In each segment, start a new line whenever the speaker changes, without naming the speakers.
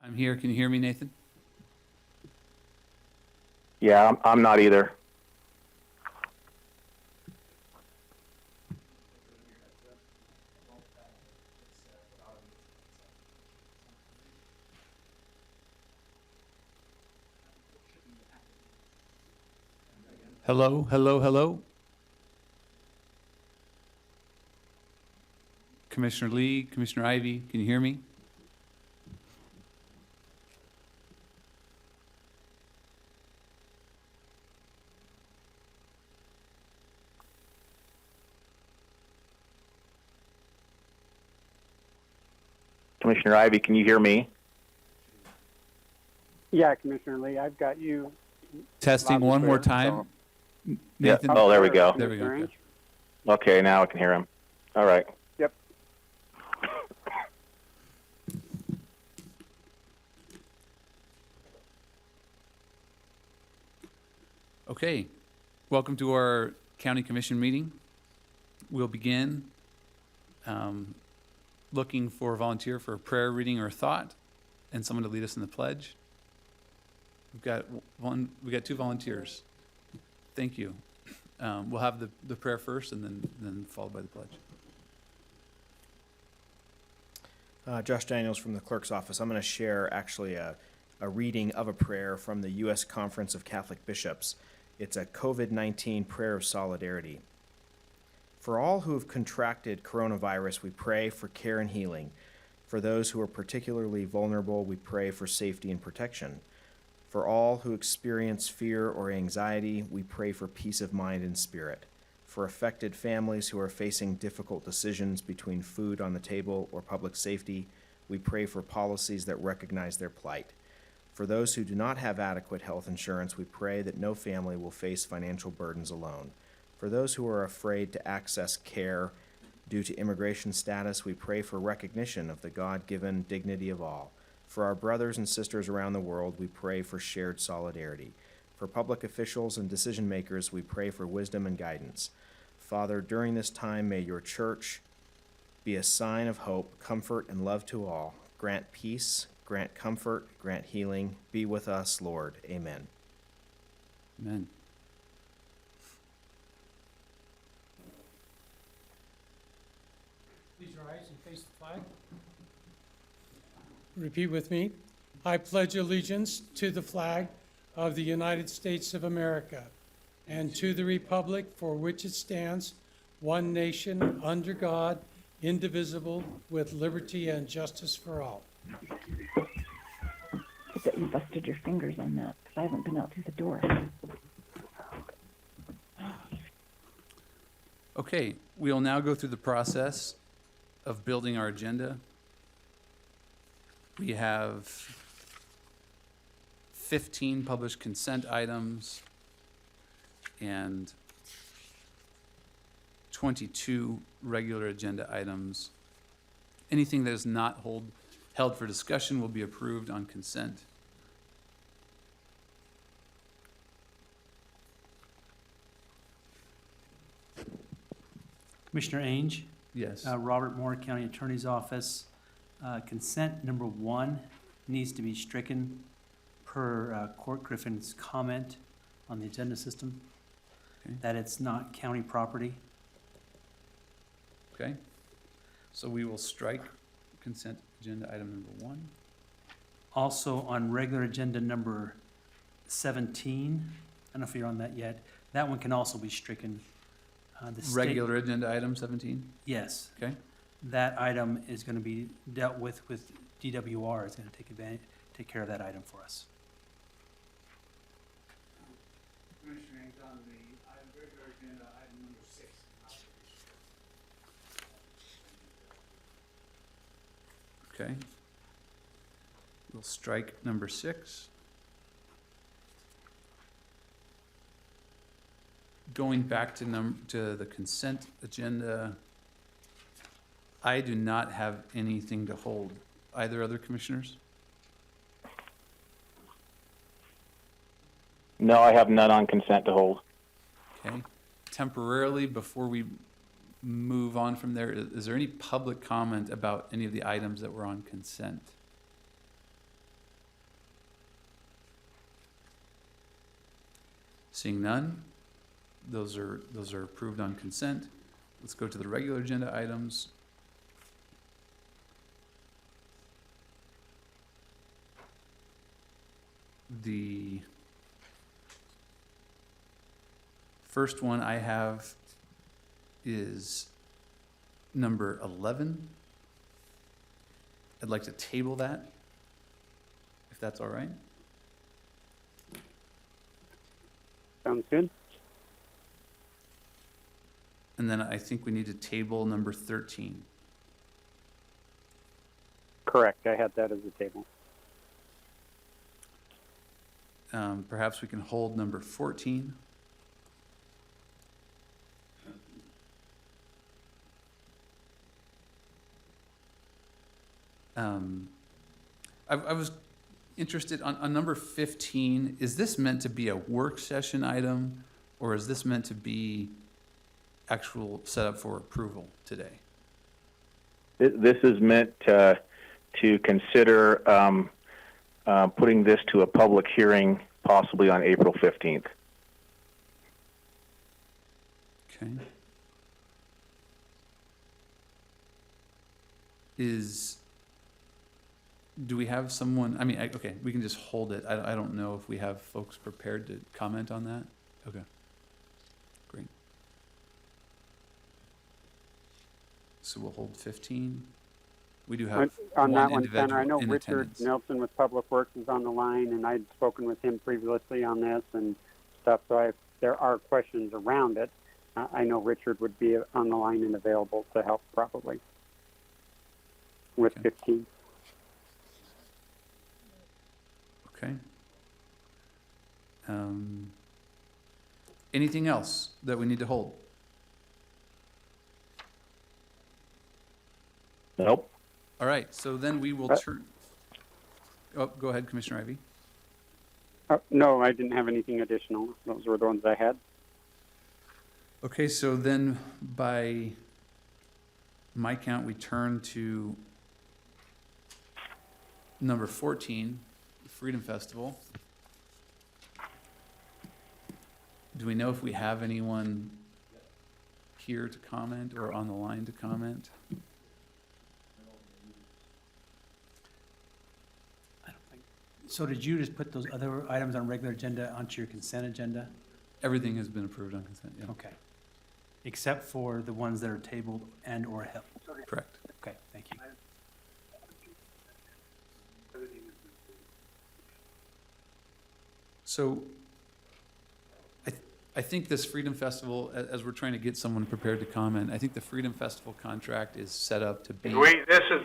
I'm here. Can you hear me, Nathan?
Yeah, I'm not either.
Hello, hello, hello. Commissioner Lee, Commissioner Ivy, can you hear me?
Commissioner Ivy, can you hear me?
Yeah, Commissioner Lee, I've got you.
Testing
Loud and
one more
clear,
time.
Yeah.
Nathan?
Oh, there we go.
There we go,
Commissioner
okay.
Ainge.
Okay, now I can hear him. All right.
Yep.
Okay, welcome to our county commission meeting. We'll begin looking for a volunteer for a prayer, reading, or thought, and someone to lead us in the pledge. We've got two volunteers. Thank you. We'll have the prayer first and then followed by the pledge.
Josh Daniels from the clerk's office. I'm going to share actually a reading of a prayer from the U.S. Conference of Catholic Bishops. It's a COVID-19 prayer of solidarity. For all who have contracted coronavirus, we pray for care and healing. For those who are particularly vulnerable, we pray for safety and protection. For all who experience fear or anxiety, we pray for peace of mind and spirit. For affected families who are facing difficult decisions between food on the table or public safety, we pray for policies that recognize their plight. For those who do not have adequate health insurance, we pray that no family will face financial burdens alone. For those who are afraid to access care due to immigration status, we pray for recognition of the God-given dignity of all. For our brothers and sisters around the world, we pray for shared solidarity. For public officials and decision makers, we pray for wisdom and guidance. Father, during this time, may your church be a sign of hope, comfort, and love to all. Grant peace, grant comfort, grant healing. Be with us, Lord. Amen.
Amen.
Please rise and face the flag. Repeat with me. I pledge allegiance to the flag of the United States of America and to the republic for which it stands, one nation, under God, indivisible, with liberty and justice for all.
Good that you busted your fingers on that, because I haven't been out through the door.
Okay, we will now go through the process of building our agenda. We have 15 published consent items and 22 regular agenda items. Anything that is not held for discussion will be approved on consent.
Commissioner Ainge,
Yes.
Robert Moore, County Attorney's Office. Consent number 1 needs to be stricken per Court Griffin's comment on the agenda system,
Okay.
that it's not county property.
Okay. So we will strike consent agenda item number 1.
Also on regular agenda number 17, I don't know if you're on that yet, that one can also be stricken. The state-
Regular agenda item 17.
Yes.
Okay.
That item is going to be dealt with DWR is going to take care of that item for us.
Commissioner Ainge, on the regular agenda, item number 6.
Okay. We'll strike number 6. Going back to the consent agenda, I do not have anything to hold. Either other commissioners?
No, I have none on consent to hold.
Okay. Temporarily, before we move on from there, is there any public comment about any of the items that were on consent? Seeing none, those are approved on consent. Let's go to the regular agenda items. The first one I have is number 11. I'd like to table that, if that's all right.
Sounds good.
And then I think we need to table number 13.
Correct. I had that as a table.
Perhaps we can hold number 14. I was interested on number 15. Is this meant to be a work session item, or is this meant to be actual setup for approval today?
This is meant to consider putting this to a public hearing possibly on April 15th.
Okay. Do we have someone, I mean, okay, we can just hold it. I don't know if we have folks prepared to comment on that. Okay, great. So we'll hold 15. We do have
On that one,
individual
Senator, I know
in
Richard
attendance.
Nelson with Public Works is on the line, and I'd spoken with him previously on this and stuff, so there are questions around it. I know Richard would be on the line and available to help probably with
Okay.
15.
Okay. Anything else that we need to hold?
Nope.
All right, so then we will turn. Oh, go ahead, Commissioner Ivey.
No, I didn't have anything additional. Those were the ones I had.
Okay, so then by my count, we turn to number 14, the Freedom Festival. Do we know if we have anyone here to comment or on the line to comment?
So did you just put those other items on regular agenda onto your consent agenda?
Everything has been approved on consent, yeah,
Okay. Except for the ones that are tabled and or held?
correct.
Okay, thank you.
So I think this Freedom Festival, as we're trying to get someone prepared to comment, I think the Freedom Festival contract is set up to be.
Wait, this is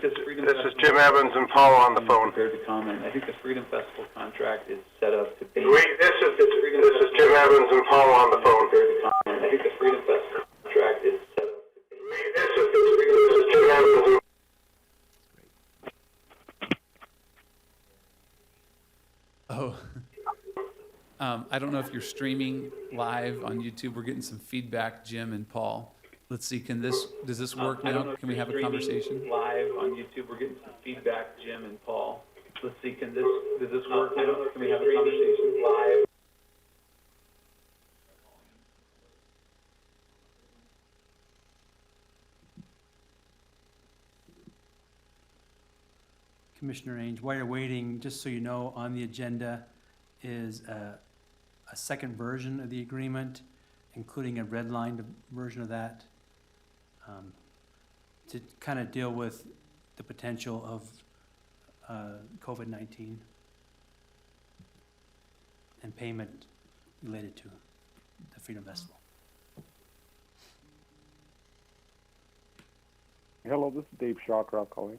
Jim Evans and Paul on the phone.
Prepared to comment. I think the Freedom Festival contract is set up to be.
Wait, this is Jim Evans and Paul on the phone.
I think the Freedom Festival contract is set up to be.
Wait, this is Jim Evans and
Oh. I don't know if you're streaming live on YouTube. We're getting some feedback, Jim and Paul. Let's see, does this work now? Can we have a conversation? Live on YouTube, we're getting some feedback, Jim and Paul. Let's see, does this work now? Can we have a conversation live?
Commissioner Ainge, while you're waiting, just so you know, on the agenda is a second version of the agreement, including a redlined version of that, to kind of deal with the potential of COVID-19 and payment related to the Freedom Festival.
Hello, this is Dave Shawcroft calling.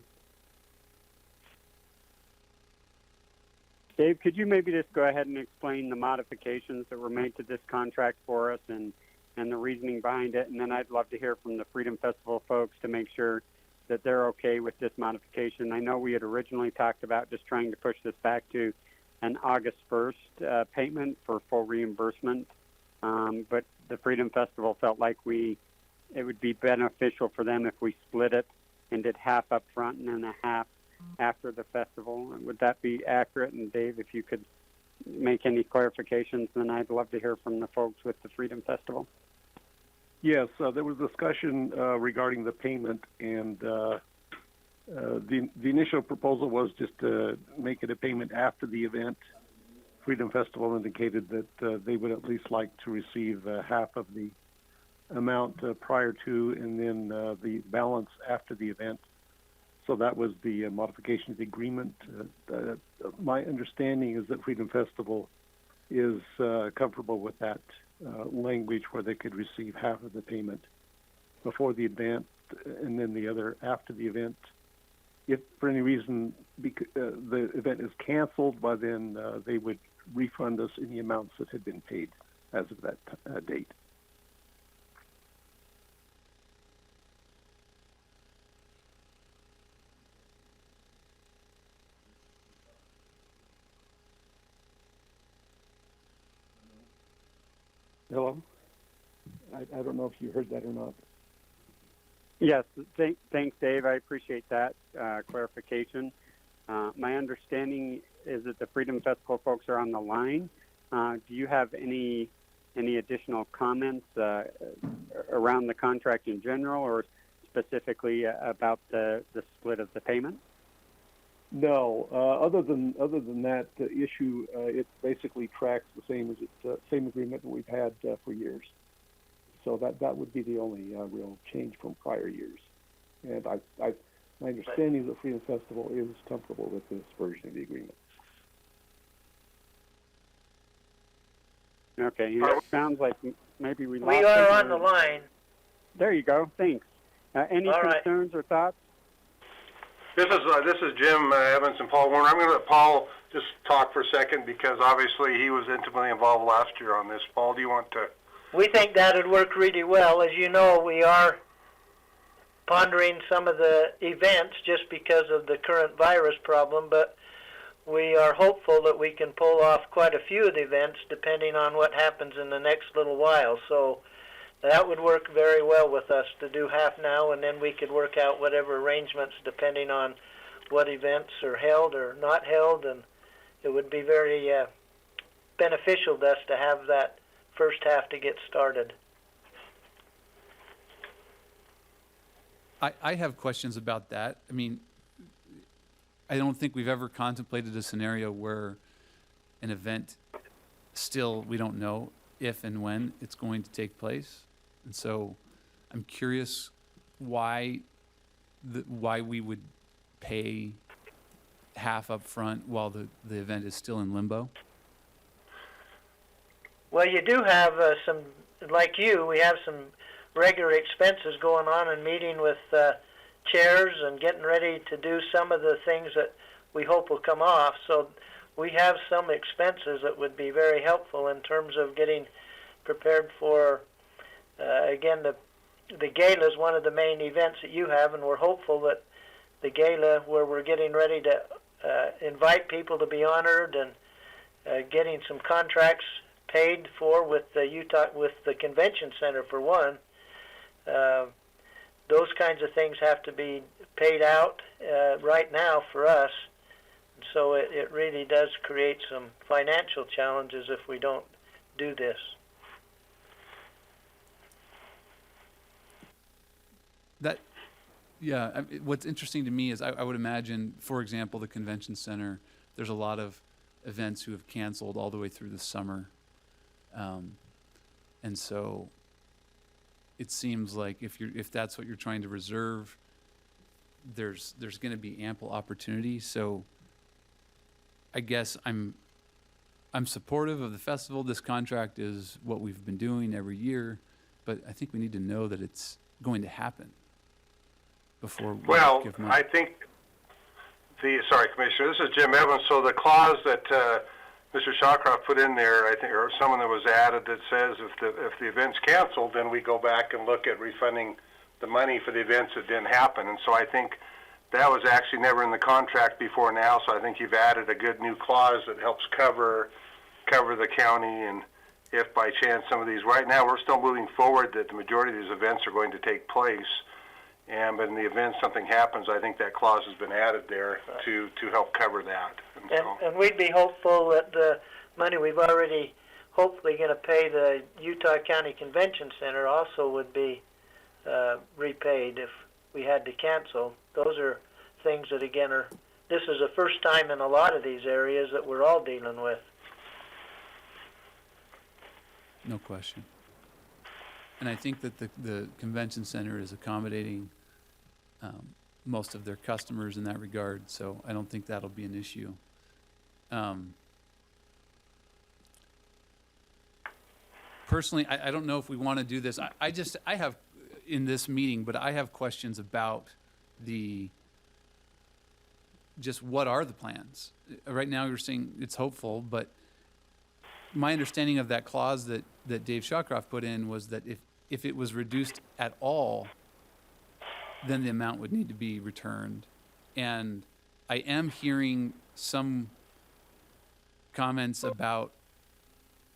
Dave, could you maybe just go ahead and explain the modifications that were made to this contract for us and the reasoning behind it? And then I'd love to hear from the Freedom Festival folks to make sure that they're okay with this modification. I know we had originally talked about just trying to push this back to an August 1st payment for full reimbursement, but the Freedom Festival felt like it would be beneficial for them if we split it and did half up front and then a half after the festival. Would that be accurate? And Dave, if you could make any clarifications, then I'd love to hear from the folks with the Freedom Festival.
Yes, there was discussion regarding the payment, and the initial proposal was just to make it a payment after the event. Freedom Festival indicated that they would at least like to receive half of the amount prior to, and then the balance after the event. So that was the modification of the agreement. My understanding is that Freedom Festival is comfortable with that language where they could receive half of the payment before the event and then the other after the event. If for any reason the event is canceled, by then they would refund us any amounts that had been paid as of that date. Hello? I don't know if you heard that or not.
Yes, thanks, Dave. I appreciate that clarification. My understanding is that the Freedom Festival folks are on the line. Do you have any additional comments around the contract in general, or specifically about the split of the payment?
No. Other than that issue, it basically tracks the same agreement that we've had for years. So that would be the only real change from prior years. And my understanding is that Freedom Festival is comfortable with this version of the agreement.
Okay, it sounds like maybe we lost
We are
them,
on
or-
the line.
There you go. Thanks. Any
All right.
concerns or thoughts?
This is Jim Evans and Paul Warner. I'm going to let Paul just talk for a second because obviously he was intimately involved last year on this. Paul, do you want to?
We think that would work really well. As you know, we are pondering some of the events just because of the current virus problem, but we are hopeful that we can pull off quite a few of the events depending on what happens in the next little while. So that would work very well with us to do half now, and then we could work out whatever arrangements depending on what events are held or not held, and it would be very beneficial to us to have that first half to get started.
I have questions about that. I mean, I don't think we've ever contemplated a scenario where an event still, we don't know if and when it's going to take place. And so I'm curious why we would pay half up front while the event is still in limbo.
Well, you do have some, like you, we have some regular expenses going on and meeting with chairs and getting ready to do some of the things that we hope will come off. So we have some expenses that would be very helpful in terms of getting prepared for, again, the gala is one of the main events that you have, and we're hopeful that the gala, where we're getting ready to invite people to be honored and getting some contracts paid for with the convention center for one. Those kinds of things have to be paid out right now for us. So it really does create some financial challenges if we don't do this.
What's interesting to me is I would imagine, for example, the convention center, there's a lot of events who have canceled all the way through the summer. And so it seems like if that's what you're trying to reserve, there's going to be ample opportunity. So I guess I'm supportive of the festival. This contract is what we've been doing every year, but I think we need to know that it's going to happen before we give money.
I think sorry, Commissioner, this is Jim Evans. So the clause that Mr. Shawcroft put in there, I think, or someone that was added that says if the event's canceled, then we go back and look at refunding the money for the events that didn't happen. And so I think that was actually never in the contract before now. So I think you've added a good new clause that helps cover the county. And if by chance some of these, right now we're still moving forward that the majority of these events are going to take place. But in the event something happens, I think that clause has been added there to help cover that.
And we'd be hopeful that money we've already hopefully going to pay the Utah County Convention Center also would be repaid if we had to cancel. Those are things that, again, this is the first time in a lot of these areas that we're all dealing with.
No question. And I think that the convention center is accommodating most of their customers in that regard, so I don't think that'll be an issue. Personally, I don't know if we want to do this. I have, in this meeting, but I have questions about just what are the plans? Right now, you're saying it's hopeful, but my understanding of that clause that Dave Shawcroft put in was that if it was reduced at all, then the amount would need to be returned. And I am hearing some comments about,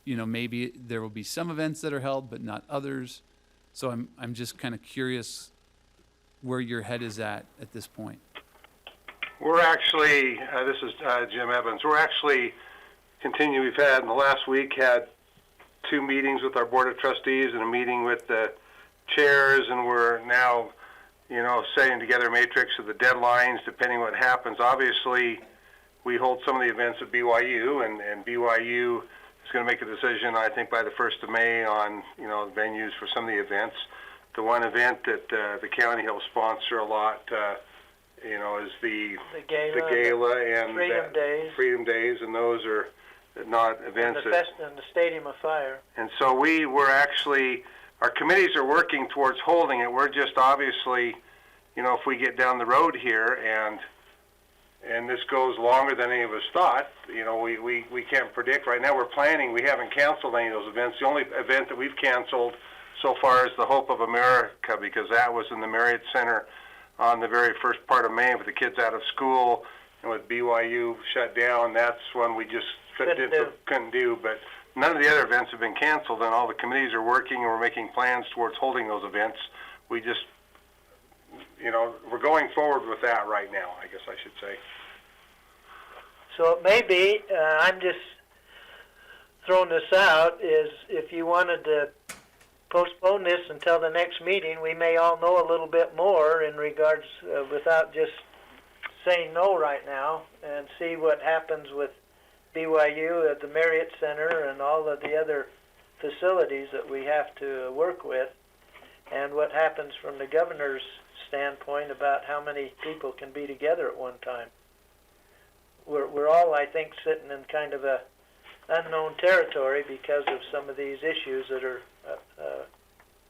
maybe there will be some events that are held, but not others. So I'm just kind of curious where your head is at this point.
We're actually, this is Jim Evans, we're actually continuing. We've had, in the last week, had 2 meetings with our Board of Trustees and a meeting with the chairs, and we're now, setting together a matrix of the deadlines depending what happens. Obviously, we hold some of the events at BYU, and BYU is going to make a decision, I think, by the 1st of May on, the venues for some of the events. The one event that the county helps sponsor a lot, is the gala and Freedom Days, and those are not events.
And the Stadium of Fire. And
so we're actually, our committees are working towards holding it. We're just obviously, if we get down the road here and this goes longer than any of us thought, we can't predict. Right now we're planning. We haven't canceled any of those events. The only event that we've canceled so far is the Hope of America, because that was in the Marriott Center on the very first part of May with the kids out of school, and with BYU shut down, that's when we just couldn't do. But none of the other events have been canceled, and all the committees are working, and we're making plans towards holding those events. We just, we're going forward with that right now, I guess I should say.
So it may be, I'm just throwing this out, is if you wanted to postpone this until the next meeting, we may all know a little bit more in regards, without just saying no right now, and see what happens with BYU at the Marriott Center and all of the other facilities that we have to work with, and what happens from the governor's standpoint about how many people can be together at one time. We're all, I think, sitting in kind of a unknown territory because of some of these issues that are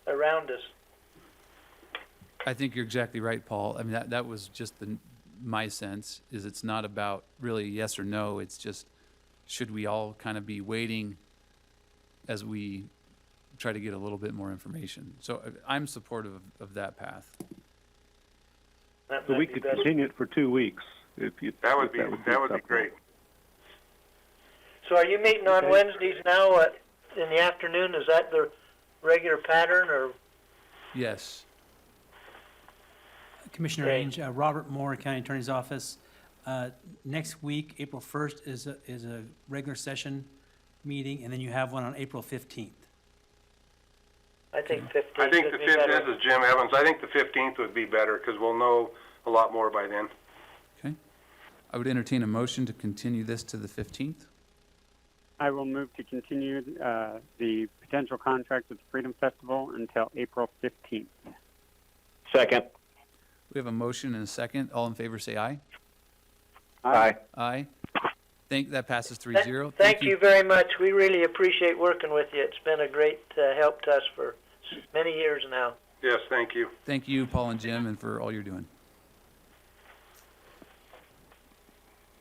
around us.
I think you're exactly right, Paul. I mean, that was just my sense, is it's not about really yes or no. It's just, should we all kind of be waiting as we try to get a little bit more information? So I'm supportive of that path.
So we could continue it for 2 weeks.
That would be great.
So are you meeting on Wednesdays now in the afternoon? Is that the regular pattern, or?
Yes.
Commissioner Range, Robert Moore, County Attorney's Office. Next week, April 1st, is a regular session meeting, and then you have one on April 15th.
I think 15th.
I think the 15th, this is Jim Evans. I think the 15th would be better because we'll know a lot more by then.
Okay. I would entertain a motion to continue this to the 15th.
I will move to continue the potential contract with the Freedom Festival until April 15th.
Second.
We have a motion and a second. All in favor say aye.
Aye.
Aye. That passes 3-0.
Thank you very much. We really appreciate working with you. It's been a great help to us for many years now.
Yes, thank you.
Thank you, Paul and Jim, and for all you're doing.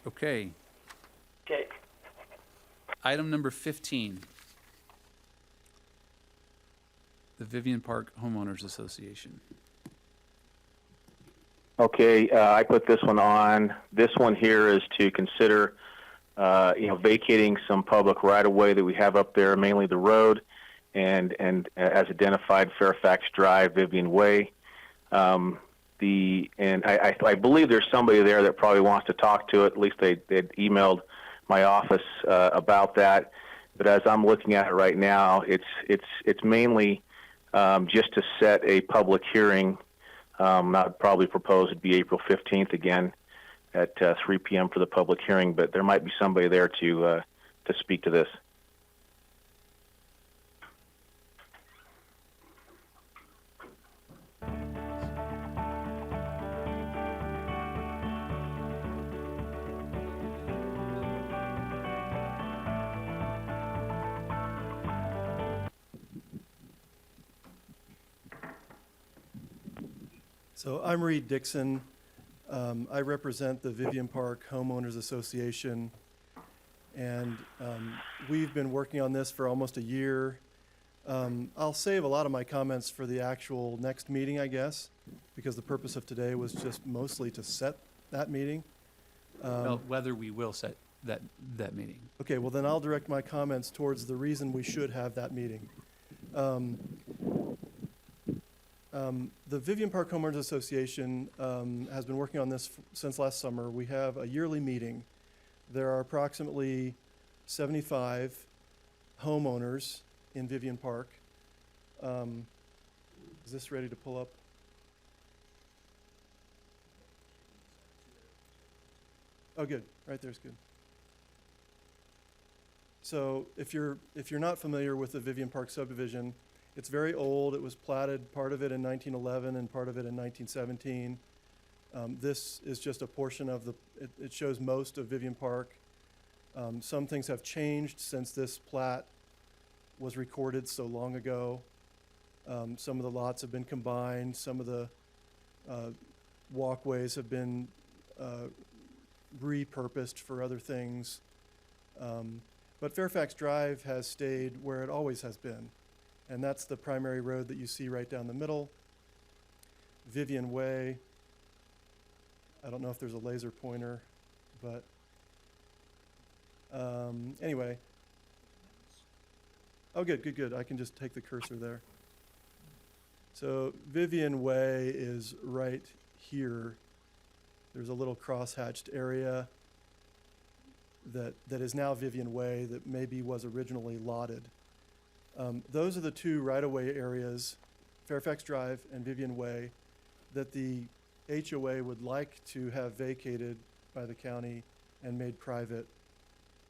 Okay.
Okay.
Item number 15. The Vivian Park Homeowners Association.
Okay, I put this one on. This one here is to consider, vacating some public right-of-way that we have up there, mainly the road, and as identified, Fairfax Drive, Vivian Way. I believe there's somebody there that probably wants to talk to it. At least they'd emailed my office about that. But as I'm looking at it right now, it's mainly just to set a public hearing. I'd probably propose it'd be April 15th again at 3 p.m. for the public hearing. But there might be somebody there to speak to this.
So I'm Reed Dixon. I represent the Vivian Park Homeowners Association, and we've been working on this for almost a year. I'll save a lot of my comments for the actual next meeting, I guess, because the purpose of today was just mostly to set that meeting.
Well, whether we will set that meeting.
Okay, well then I'll direct my comments towards the reason we should have that meeting. The Vivian Park Homeowners Association has been working on this since last summer. We have a yearly meeting. There are approximately 75 homeowners in Vivian Park. Is this ready to pull up? Oh, good. Right there's good. So if you're not familiar with the Vivian Park subdivision, it's very old. It was platted, part of it in 1911 and part of it in 1917. This is just a portion of it shows most of Vivian Park. Some things have changed since this plat was recorded so long ago. Some of the lots have been combined. Some of the walkways have been repurposed for other things. But Fairfax Drive has stayed where it always has been. And that's the primary road that you see right down the middle. Vivian Way. I don't know if there's a laser pointer, but anyway. Oh, good. I can just take the cursor there. So Vivian Way is right here. There's a little cross-hatched area that is now Vivian Way that maybe was originally lotted. Those are the two right-of-way areas, Fairfax Drive and Vivian Way, that the HOA would like to have vacated by the county and made private.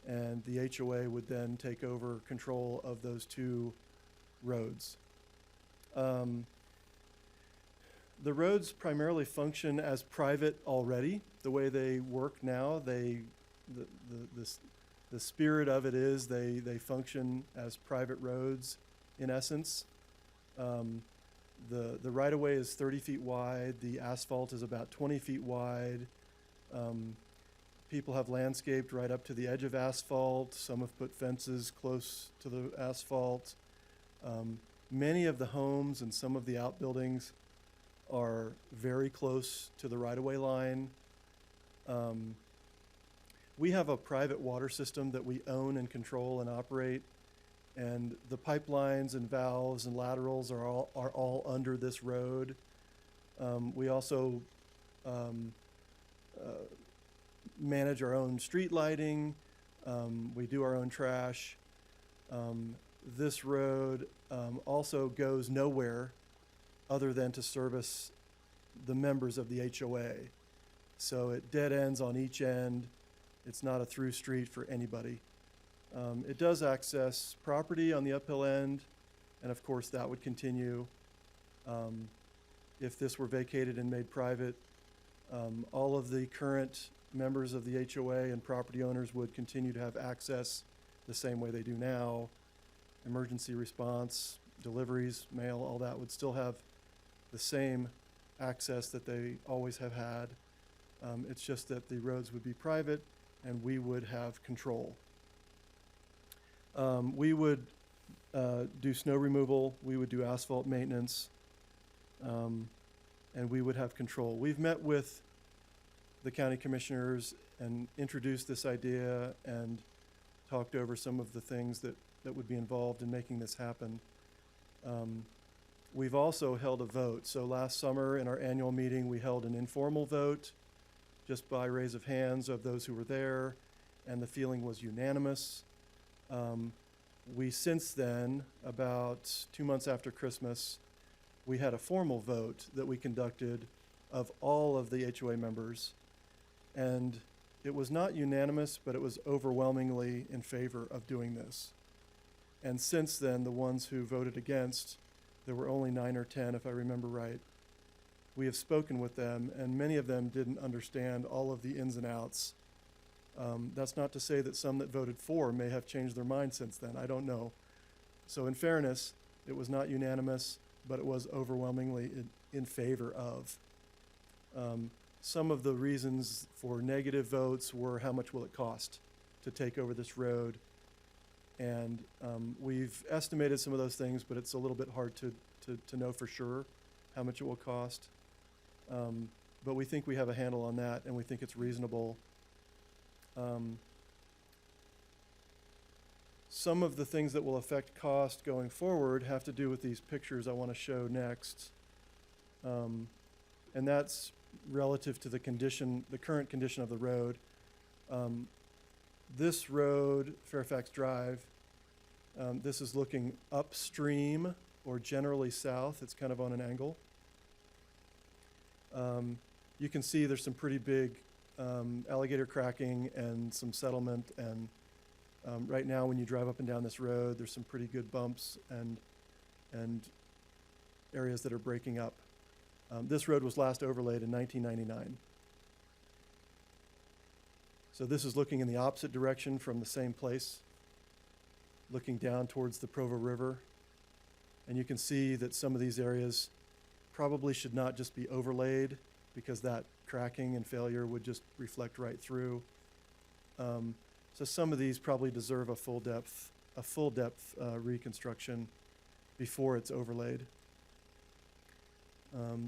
And the HOA would then take over control of those two roads. The roads primarily function as private already. The way they work now, the spirit of it is they function as private roads in essence. The right-of-way is 30 feet wide. The asphalt is about 20 feet wide. People have landscaped right up to the edge of asphalt. Some have put fences close to the asphalt. Many of the homes and some of the outbuildings are very close to the right-of-way line. We have a private water system that we own and control and operate, and the pipelines and valves and laterals are all under this road. We also manage our own street lighting. We do our own trash. This road also goes nowhere other than to service the members of the HOA. So it dead ends on each end. It's not a through street for anybody. It does access property on the uphill end, and of course that would continue. If this were vacated and made private, all of the current members of the HOA and property owners would continue to have access the same way they do now. Emergency response, deliveries, mail, all that would still have the same access that they always have had. It's just that the roads would be private and we would have control. We would do snow removal, we would do asphalt maintenance, and we would have control. We've met with the county commissioners and introduced this idea and talked over some of the things that would be involved in making this happen. We've also held a vote. So last summer in our annual meeting, we held an informal vote just by raise of hands of those who were there. and the feeling was unanimous. We since then, about 2 months after Christmas, we had a formal vote that we conducted of all of the HOA members. And it was not unanimous, but it was overwhelmingly in favor of doing this. And since then, the ones who voted against, there were only 9 or 10, if I remember right. We have spoken with them, and many of them didn't understand all of the ins and outs. That's not to say that some that voted for may have changed their mind since then. I don't know. So in fairness, it was not unanimous, but it was overwhelmingly in favor of. Some of the reasons for negative votes were how much will it cost to take over this road. And we've estimated some of those things, but it's a little bit hard to know for sure how much it will cost. But we think we have a handle on that, and we think it's reasonable. Some of the things that will affect cost going forward have to do with these pictures I want to show next. And that's relative to the condition, the current condition of the road. This road, Fairfax Drive, this is looking upstream or generally south. It's kind of on an angle. You can see there's some pretty big alligator cracking and some settlement, and right now when you drive up and down this road, there's some pretty good bumps and areas that are breaking up. This road was last overlaid in 1999. So this is looking in the opposite direction from the same place, looking down towards the Provo River. And you can see that some of these areas probably should not just be overlaid, because that cracking and failure would just reflect right through. So some of these probably deserve a full depth reconstruction before it's overlaid.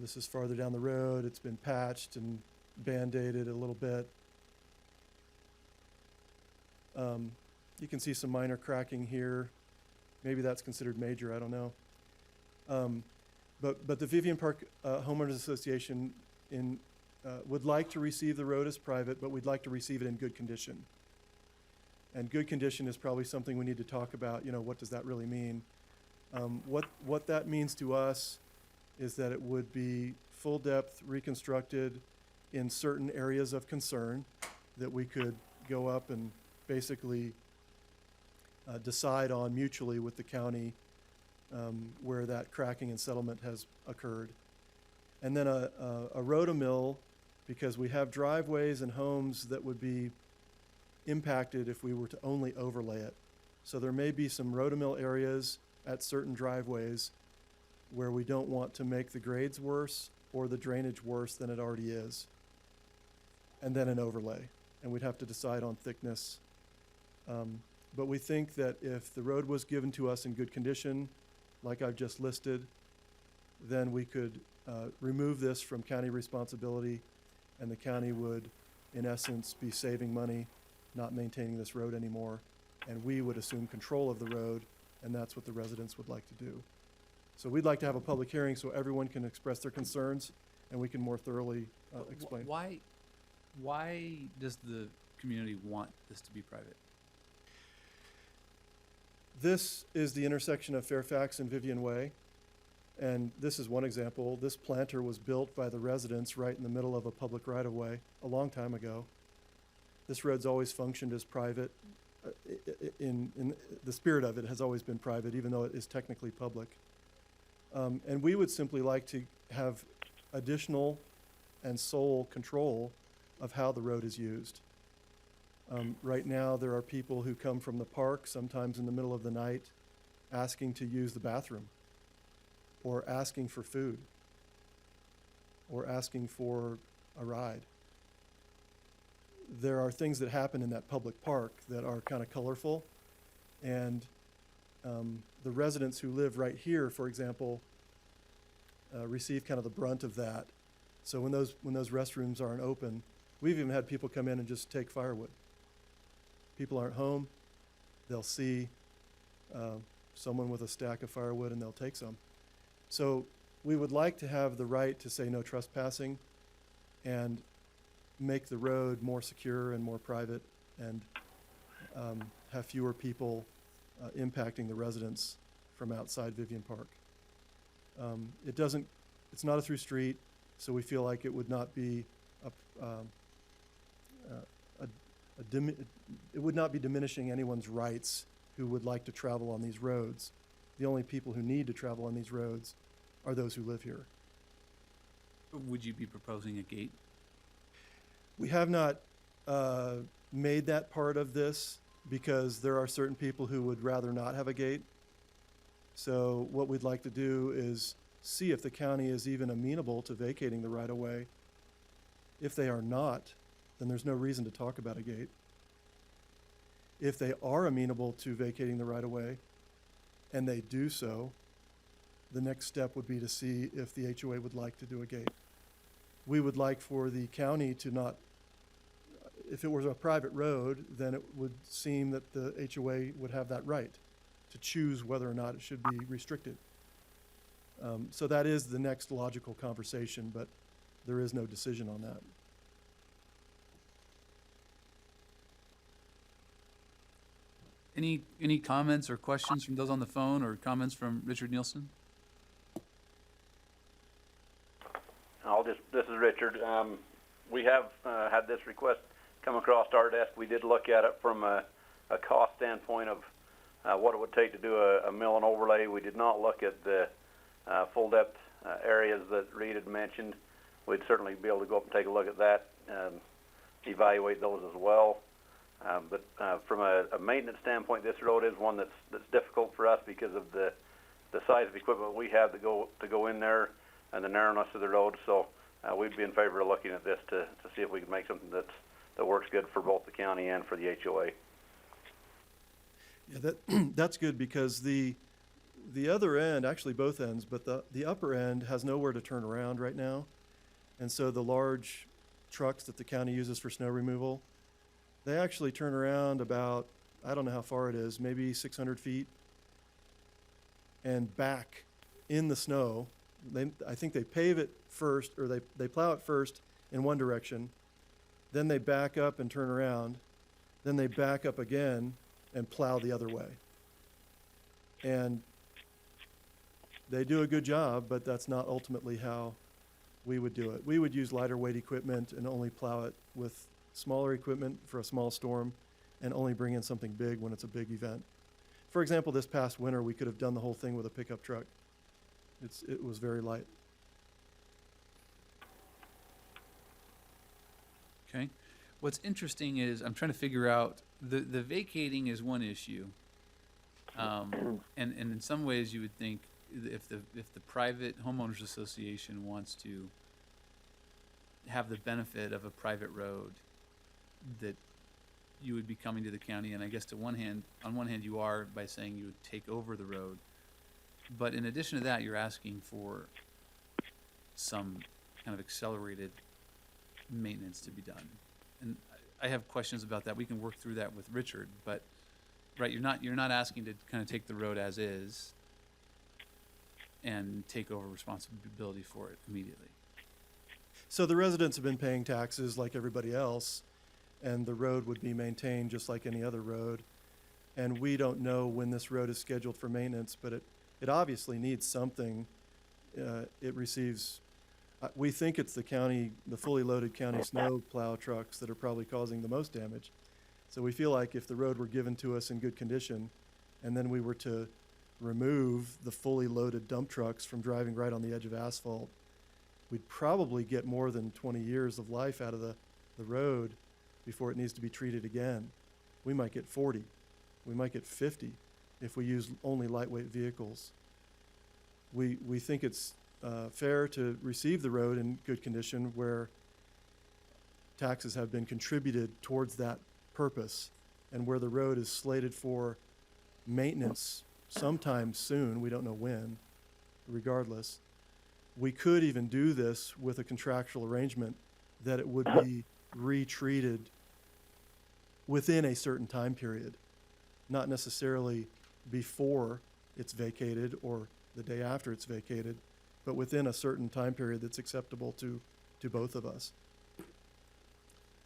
This is farther down the road. It's been patched and band-aided a little bit. You can see some minor cracking here. Maybe that's considered major, I don't know. But the Vivian Park Homeowners Association would like to receive the road as private, but we'd like to receive it in good condition. And good condition is probably something we need to talk about. What does that really mean? What that means to us is that it would be full depth reconstructed in certain areas of concern that we could go up and basically decide on mutually with the county where that cracking and settlement has occurred. And then a rotomill, because we have driveways and homes that would be impacted if we were to only overlay it. So there may be some rotomill areas at certain driveways where we don't want to make the grades worse or the drainage worse than it already is. And then an overlay. And we'd have to decide on thickness. But we think that if the road was given to us in good condition, like I've just listed, then we could remove this from county responsibility, and the county would, in essence, be saving money, not maintaining this road anymore, and we would assume control of the road, and that's what the residents would like to do. So we'd like to have a public hearing so everyone can express their concerns, and we can more thoroughly explain.
Why does the community want this to be private?
This is the intersection of Fairfax and Vivian Way, and this is one example. This planter was built by the residents right in the middle of a public right-of-way a long time ago. This road's always functioned as private. In the spirit of it has always been private, even though it is technically public. And we would simply like to have additional and sole control of how the road is used. Right now, there are people who come from the park, sometimes in the middle of the night, asking to use the bathroom, or asking for food, or asking for a ride. There are things that happen in that public park that are kind of colorful, and the residents who live right here, for example, receive kind of the brunt of that. So when those restrooms aren't open, we've even had people come in and just take firewood. People aren't home, they'll see someone with a stack of firewood and they'll take some. So we would like to have the right to say no trespassing and make the road more secure and more private and have fewer people impacting the residents from outside Vivian Park. It's not a through street, so we feel like it would not be it would not be diminishing anyone's rights who would like to travel on these roads. The only people who need to travel on these roads are those who live here.
Would you be proposing a gate?
We have not made that part of this because there are certain people who would rather not have a gate. So what we'd like to do is see if the county is even amenable to vacating the right-of-way. If they are not, then there's no reason to talk about a gate. If they are amenable to vacating the right-of-way, and they do so, the next step would be to see if the HOA would like to do a gate. We would like for the county to not, if it was a private road, then it would seem that the HOA would have that right to choose whether or not it should be restricted. So that is the next logical conversation, but there is no decision on that.
Any comments or questions from those on the phone, or comments from Richard Nielsen?
This is Richard. We have had this request come across our desk. We did look at it from a cost standpoint of what it would take to do a mill and overlay. We did not look at the full depth areas that Reed had mentioned. We'd certainly be able to go up and take a look at that, evaluate those as well. But from a maintenance standpoint, this road is one that's difficult for us because of the size of equipment we have to go in there and the narrowness of the road. So we'd be in favor of looking at this to see if we can make something that works good for both the county and for the HOA.
Yeah, that's good because the other end, actually both ends, but the upper end has nowhere to turn around right now. And so the large trucks that the county uses for snow removal, they actually turn around about, I don't know how far it is, maybe 600 feet, and back in the snow. I think they pave it first, or they plow it first in one direction, then they back up and turn around, then they back up again and plow the other way. And they do a good job, but that's not ultimately how we would do it. We would use lighter weight equipment and only plow it with smaller equipment for a small storm, and only bring in something big when it's a big event. For example, this past winter, we could have done the whole thing with a pickup truck. It was very light.
Okay. What's interesting is I'm trying to figure out the vacating is one issue, and in some ways you would think if the private homeowners association wants to have the benefit of a private road, that you would be coming to the county, and I guess on one hand you are by saying you would take over the road, but in addition to that you're asking for some kind of accelerated maintenance to be done. And I have questions about that. We can work through that with Richard, but right, you're not asking to kind of take the road as is and take over responsibility for it immediately.
So the residents have been paying taxes like everybody else, and the road would be maintained just like any other road. And we don't know when this road is scheduled for maintenance, but it obviously needs something. It receives, we think it's the fully loaded county snow plow trucks that are probably causing the most damage. So we feel like if the road were given to us in good condition, and then we were to remove the fully loaded dump trucks from driving right on the edge of asphalt, we'd probably get more than 20 years of life out of the road before it needs to be treated again. We might get 40. We might get 50 if we use only lightweight vehicles. We think it's fair to receive the road in good condition where taxes have been contributed towards that purpose, and where the road is slated for maintenance sometime soon, we don't know when, regardless. We could even do this with a contractual arrangement that it would be retreated within a certain time period, not necessarily before it's vacated or the day after it's vacated, but within a certain time period that's acceptable to both of us.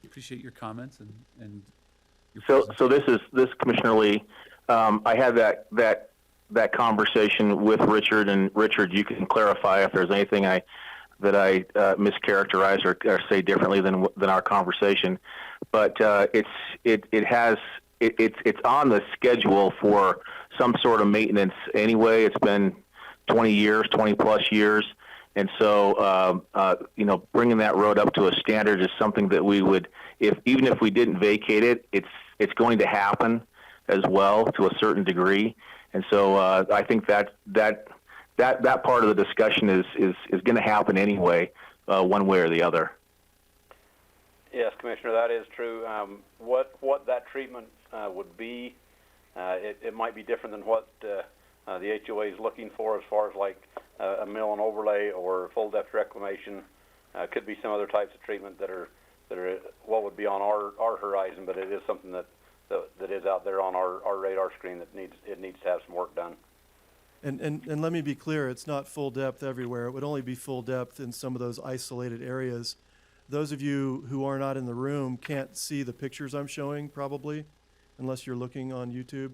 Appreciate your comments, and
So this Commissioner Lee. I had that conversation with Richard, and Richard, you can clarify if there's anything that I mischaracterize or say differently than our conversation. But it's on the schedule for some sort of maintenance anyway. It's been 20 plus years. And so, bringing that road up to a standard is something that we would, even if we didn't vacate it, it's going to happen as well to a certain degree. And so, I think that part of the discussion is going to happen anyway, one way or the other.
Yes, Commissioner, that is true. What that treatment would be, it might be different than what the HOA is looking for as far as like a mill and overlay or full depth reclamation. Could be some other types of treatment that are what would be on our horizon, but it is something that is out there on our radar screen that needs to have some work done.
And let me be clear, it's not full depth everywhere. It would only be full depth in some of those isolated areas. Those of you who are not in the room can't see the pictures I'm showing probably, unless you're looking on YouTube.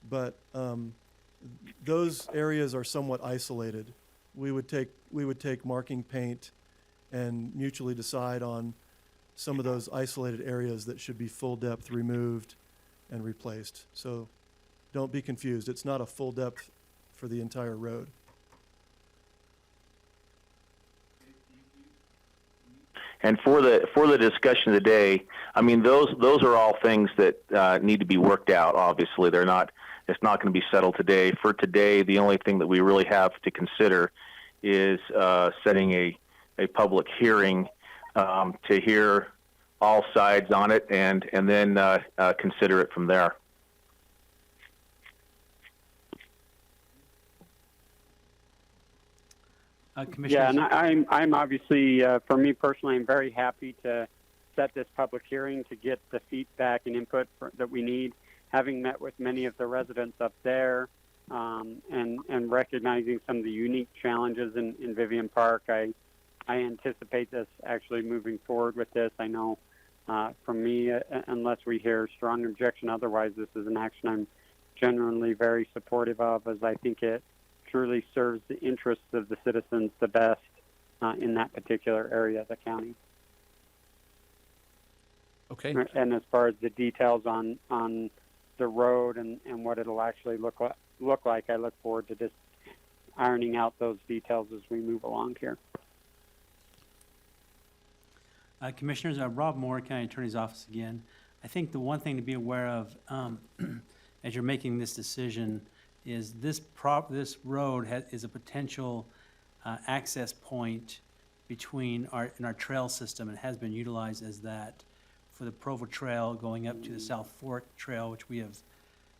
But those areas are somewhat isolated. We would take marking paint and mutually decide on some of those isolated areas that should be full depth removed and replaced. So don't be confused. It's not a full depth for the entire road.
And for the discussion today, I mean, those are all things that need to be worked out. Obviously, it's not going to be settled today. For today, the only thing that we really have to consider is setting a public hearing to hear all sides on it, and then consider it from there.
Yeah, and I'm obviously, for me personally, I'm very happy to set this public hearing to get the feedback and input that we need. Having met with many of the residents up there, and recognizing some of the unique challenges in Vivian Park, I anticipate this actually moving forward with this. I know from me, unless we hear strong objection otherwise, this is an action I'm genuinely very supportive of, as I think it truly serves the interests of the citizens the best in that particular area of the county.
Okay.
And as far as the details on the road and what it'll actually look like, I look forward to just ironing out those details as we move along here.
Commissioners, Rob Moore, County Attorney's Office again. I think the one thing to be aware of as you're making this decision is this road is a potential access point between our trail system, and has been utilized as that for the Provo Trail going up to the South Fork Trail, which we have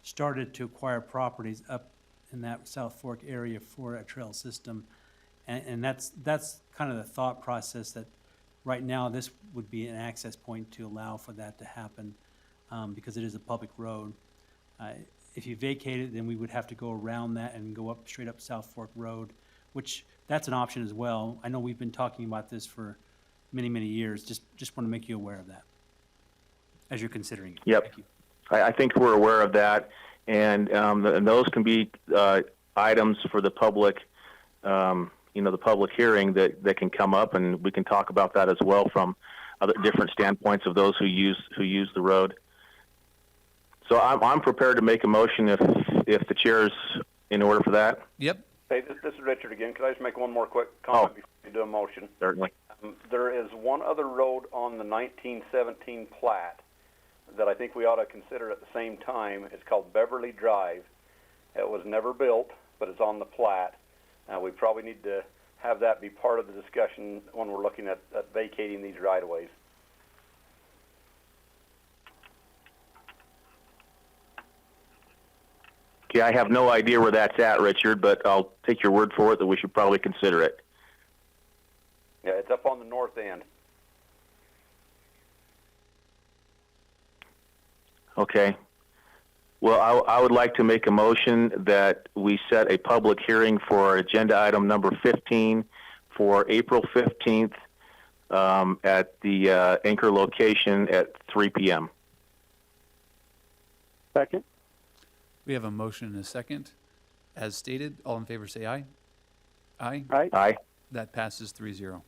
started to acquire properties up in that South Fork area for a trail system, and that's kind of the thought process that right now this would be an access point to allow for that to happen because it is a public road. If you vacate it, then we would have to go around that and go up straight up South Fork Road, which that's an option as well. I know we've been talking about this for many, many years. Just want to make you aware of that as you're considering it.
Yep.
Thank you.
I think we're aware of that, and those can be items for the public, the public hearing that can come up, and we can talk about that as well from other different standpoints of those who use the road. So I'm prepared to make a motion if the chair's in order for that.
Yep.
Hey, this is Richard again. Could I just make one more quick comment before you do a motion?
Certainly.
There is one other road on the 1917 plat that I think we ought to consider at the same time. It's called Beverly Drive. It was never built, but it's on the plat. We probably need to have that be part of the discussion when we're looking at vacating these right-of-ways.
Okay, I have no idea where that's at, Richard, but I'll take your word for it that we should probably consider it.
Yeah, it's up on the north end.
Okay. Well, I would like to make a motion that we set a public hearing for agenda item number 15 for April 15th at the Anchor location at 3 p.m.
Second?
We have a motion and a second. As stated, all in favor say aye. Aye.
Aye.
Aye.
That passes 3-0.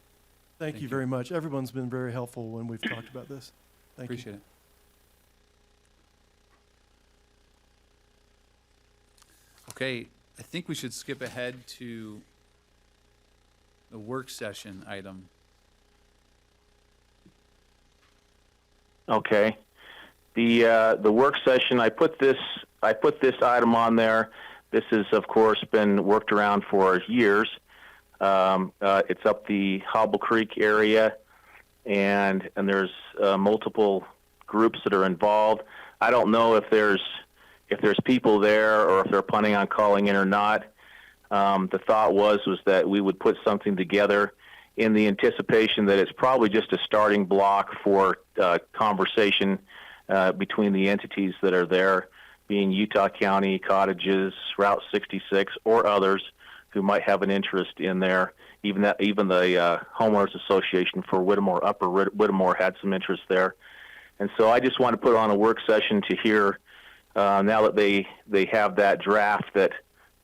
Thank you very much. Everyone's been very helpful when we've talked about this. Thank you.
Appreciate it. Okay, I think we should skip ahead to the work session item.
Okay. The work session, I put this item on there. This has, of course, been worked around for years. It's up the Hobble Creek area, and there's multiple groups that are involved. I don't know if there's people there or if they're planning on calling in or not. The thought was that we would put something together in the anticipation that it's probably just a starting block for conversation between the entities that are there, being Utah County, Cottages, Route 66, or others who might have an interest in there. Even the Homeowners Association for Whittemore, Upper Whittemore, had some interest there. And so I just want to put on a work session to hear, now that they have that draft that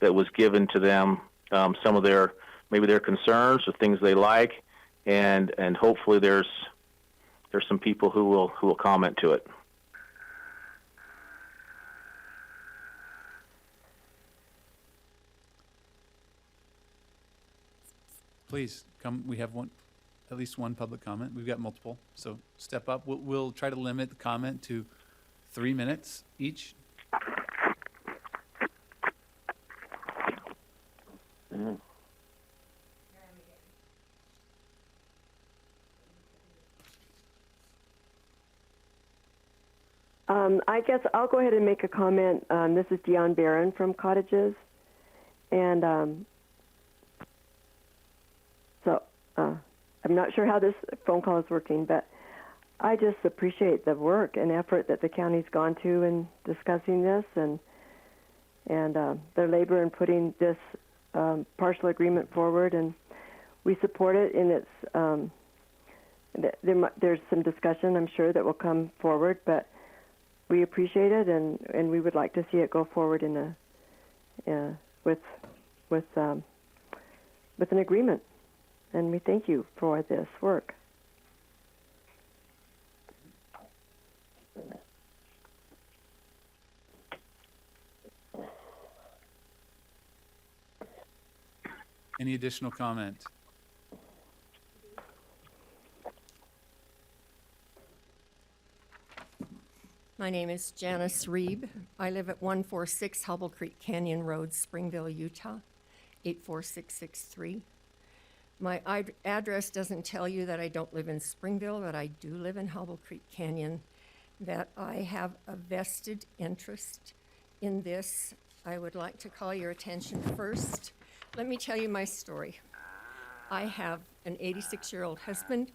was given to them, some of their concerns or things they like, and hopefully there's some people who will comment to it.
Please come. We have at least one public comment. We've got multiple, so step up. We'll try to limit the comment to 3 minutes each.
I guess I'll go ahead and make a comment. This is Dion Barron from Cottages, and I'm not sure how this phone call is working, but I just appreciate the work and effort that the county's gone to in discussing this, and their labor in putting this partial agreement forward, and we support it in its. There's some discussion, I'm sure, that will come forward, but we appreciate it, and we would like to see it go forward with an agreement. And we thank you for this work.
Any additional comment?
My name is Janice Reeb. I live at 146 Hubble Creek Canyon Road, Springville, Utah, 84663. My address doesn't tell you that I don't live in Springville, but I do live in Hubble Creek Canyon, that I have a vested interest in this. I would like to call your attention first. Let me tell you my story. I have an 86-year-old husband,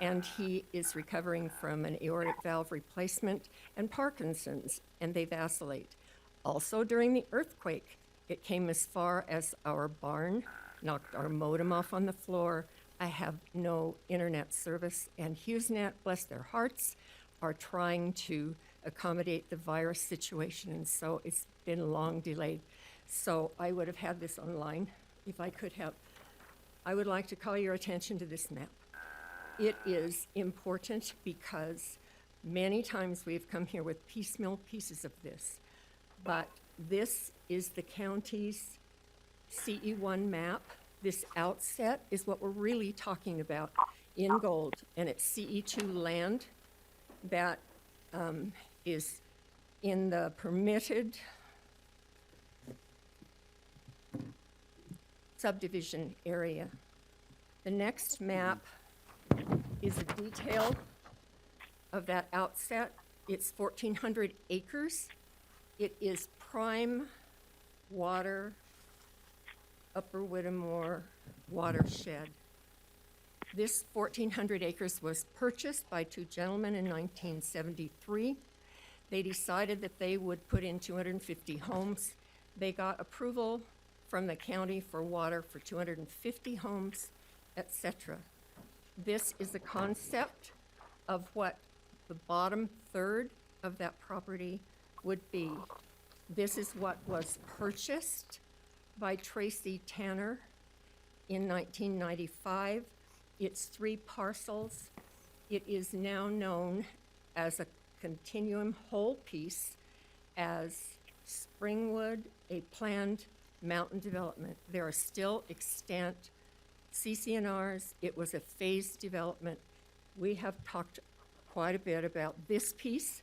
and he is recovering from an aortic valve replacement and Parkinson's, and they vacillate. Also, during the earthquake, it came as far as our barn, knocked our modem off on the floor. I have no internet service, and HughesNet, bless their hearts, are trying to accommodate the virus situation, and so it's been long delayed. So I would have had this online if I could have. I would like to call your attention to this map. It is important because many times we've come here with piecemeal pieces of this, but this is the county's CE1 map. This outset is what we're really talking about in gold, and it's CE2 land that is in the permitted subdivision area. The next map is a detail of that outset. It's 1,400 acres. It is prime water, Upper Whittemore watershed. This 1,400 acres was purchased by two gentlemen in 1973. They decided that they would put in 250 homes. They got approval from the county for water for 250 homes, etc. This is the concept of what the bottom third of that property would be, this is what was purchased by Tracy Tanner in 1995. It's 3 parcels. It is now known as a continuum whole piece as Springwood, a planned mountain development. There are still extant CCNRs. It was a phased development. We have talked quite a bit about this piece,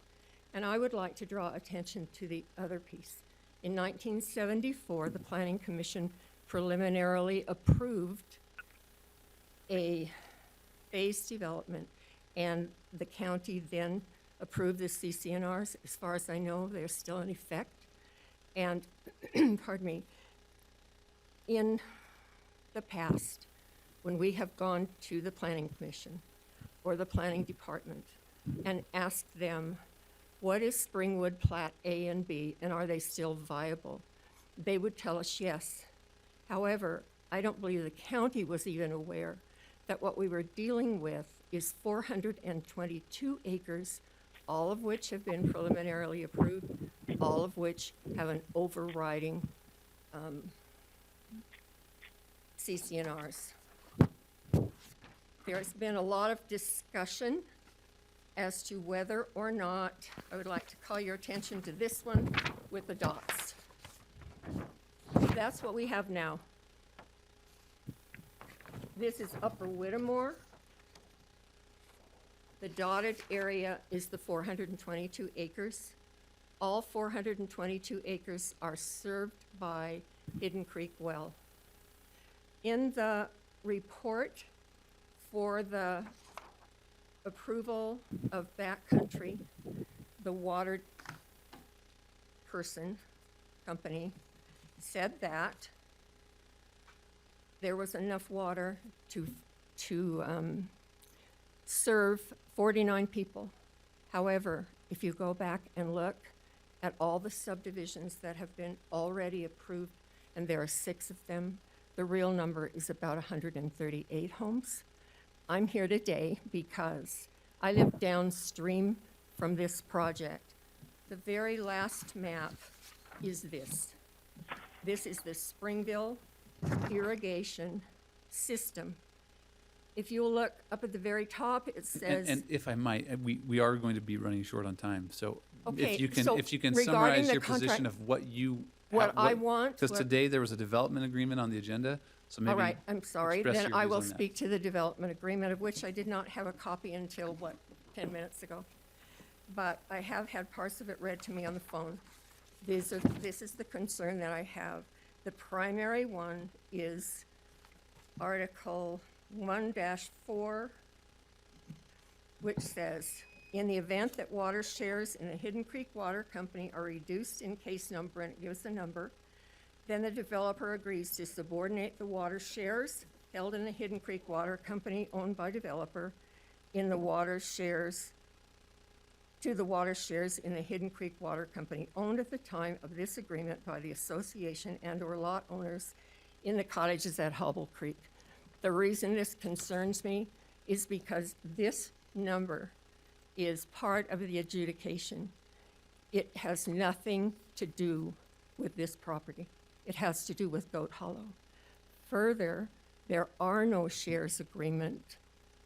and I would like to draw attention to the other piece. In 1974, the Planning Commission preliminarily approved a phased development, and the county then approved the CCNRs. As far as I know, they're still in effect. And, pardon me, in the past, when we have gone to the Planning Commission or the Planning Department and asked them, what is Springwood Plat A and B, and are they still viable? They would tell us yes. However, I don't believe the county was even aware that what we were dealing with is 422 acres, all of which have been preliminarily approved, all of which have an overriding CCNRs. There's been a lot of discussion as to whether or not, I would like to call your attention to this one with the dots. That's what we have now. This is Upper Whittemore. The dotted area is the 422 acres. All 422 acres are served by Hidden Creek Well. In the report for the approval of backcountry, the water company said that there was enough water to serve 49 people. However, if you go back and look at all the subdivisions that have been already approved, and there are 6 of them, the real number is about 138 homes. I'm here today because I live downstream from this project. The very last map is this. This is the Springville irrigation system. If you'll look up at the very top, it says.
And if I might, we are going to be running short on time, so
Okay,
if you
so
can
regarding
summarize
the
your position
contract-
of what you.
I want.
Because today there was a development agreement on the agenda, so maybe.
All right, I'm sorry.
express
Then
your
I
views
will
on that.
speak to the development agreement, of which I did not have a copy until, 10 minutes ago? But I have had parts of it read to me on the phone. This is the concern that I have. The primary one is Article 1-4, which says, in the event that water shares in the Hidden Creek Water Company are reduced in case number, and it gives a number, then the developer agrees to subordinate the water shares held in the Hidden Creek Water Company owned by developer in the water shares to the water shares in the Hidden Creek Water Company owned at the time of this agreement by the association and/or lot owners in the cottages at Hobble Creek. The reason this concerns me is because this number is part of the adjudication. It has nothing to do with this property. It has to do with Goat Hollow. Further, there are no shares agreement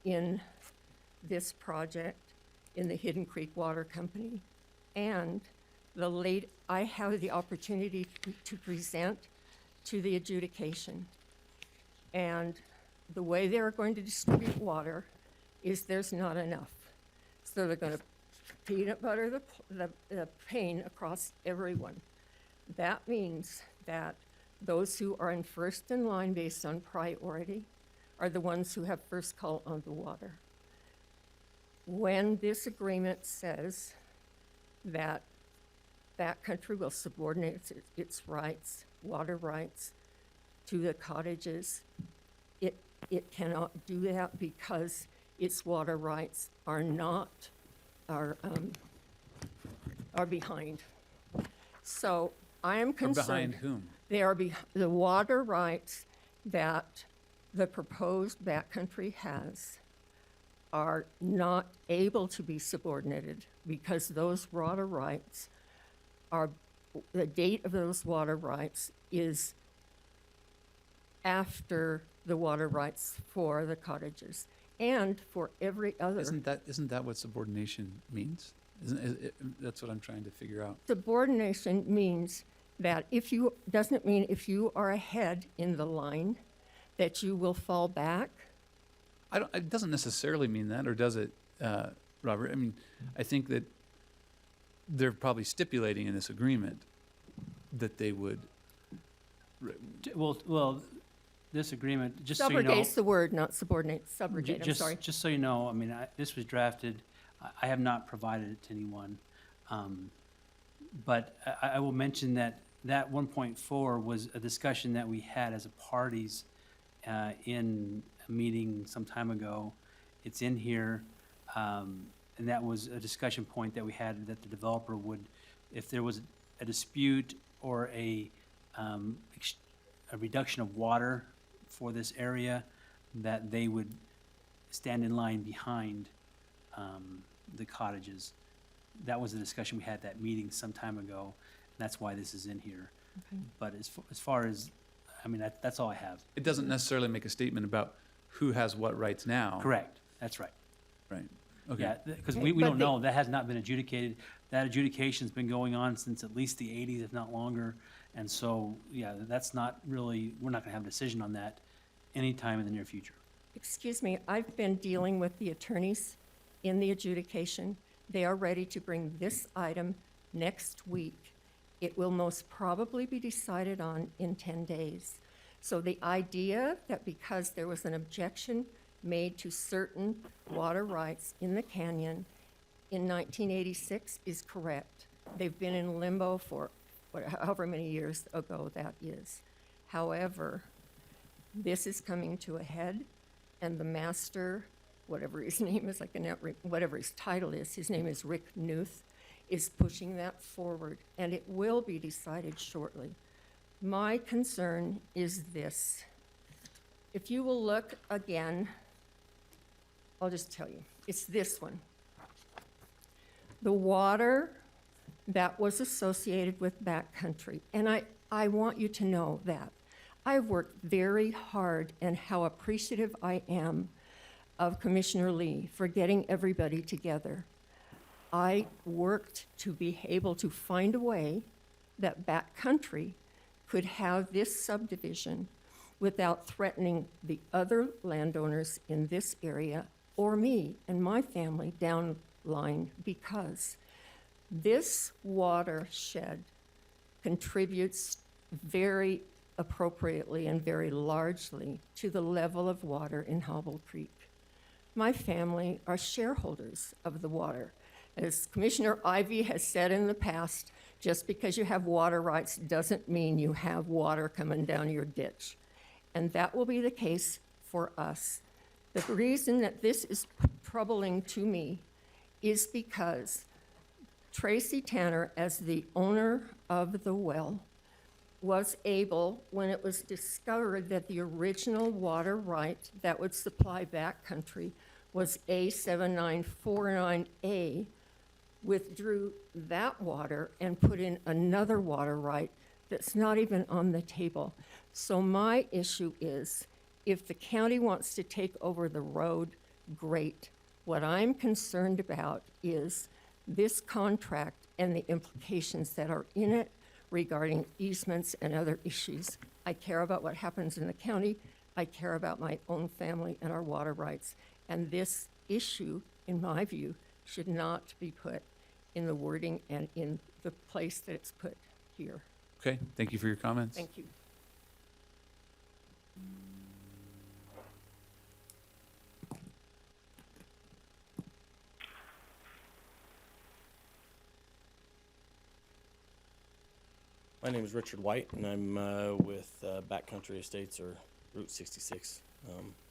in this project in the Hidden Creek Water Company. And I have the opportunity to present to the adjudication. And the way they're going to distribute water is there's not enough. So they're going to peanut butter the pain across everyone. That means that those who are in first in line based on priority are the ones who have first call on the water. When this agreement says that backcountry will subordinate its rights, water rights, to the cottages, it cannot do that because its water rights are behind. So I am concerned.
Behind whom?
They are the water rights that the proposed backcountry has are not able to be subordinated because those water rights the date of those water rights is after the water rights for the cottages and for every other.
Isn't that what subordination means? That's what I'm trying to figure out.
Subordination means that doesn't mean if you are ahead in the line that you will fall back.
It doesn't necessarily mean that, or does it, Robert? I mean, I think that they're probably stipulating in this agreement that they would.
Well, this agreement, just so you know.
Subrogate's the word, not subordinate. Subrogate, I'm sorry.
Just so you know, I mean, this was drafted, I have not provided it to anyone. But I will mention that 1.4 was a discussion that we had as a parties in a meeting some time ago. It's in here, and that was a discussion point that we had, that the developer would, if there was a dispute or a reduction of water for this area, that they would stand in line behind the cottages. That was the discussion we had at that meeting some time ago, and that's why this is in here.
Okay.
But as far as, I mean, that's all I have.
It doesn't necessarily make a statement about who has what rights now.
Correct, that's right.
Right. Okay.
Yeah, because we don't know, that has not been adjudicated. That adjudication's been going on since at least the 80s, if not longer. And so, yeah, that's not really, we're not gonna have a decision on that anytime in the near future.
Excuse me, I've been dealing with the attorneys in the adjudication. They are ready to bring this item next week. It will most probably be decided on in 10 days. So the idea that because there was an objection made to certain water rights in the canyon in 1986 is correct. They've been in limbo for however many years ago that is. However, this is coming to a head, and the master, whatever his name is, whatever his title is, his name is Rick Newth, is pushing that forward, and it will be decided shortly. My concern is this. If you will look again, I'll just tell you, it's this one. The water that was associated with backcountry, and I want you to know that. I've worked very hard, and how appreciative I am of Commissioner Lee for getting everybody together. I worked to be able to find a way that backcountry could have this subdivision without threatening the other landowners in this area or me and my family downline, because this watershed contributes very appropriately and very largely to the level of water in Hobble Creek. My family are shareholders of the water. As Commissioner Ivey has said in the past, just because you have water rights doesn't mean you have water coming down your ditch. And that will be the case for us. The reason that this is troubling to me is because Tracy Tanner, as the owner of the well, was able, when it was discovered that the original water right that would supply backcountry was A7949A, withdrew that water and put in another water right that's not even on the table. So my issue is, if the county wants to take over the road, great. What I'm concerned about is this contract and the implications that are in it regarding easements and other issues. I care about what happens in the county. I care about my own family and our water rights. And this issue, in my view, should not be put in the wording and in the place that it's put here.
Okay, thank you for your comments.
Thank you.
My name is Richard White, and I'm with Backcountry Estates, or Route 66.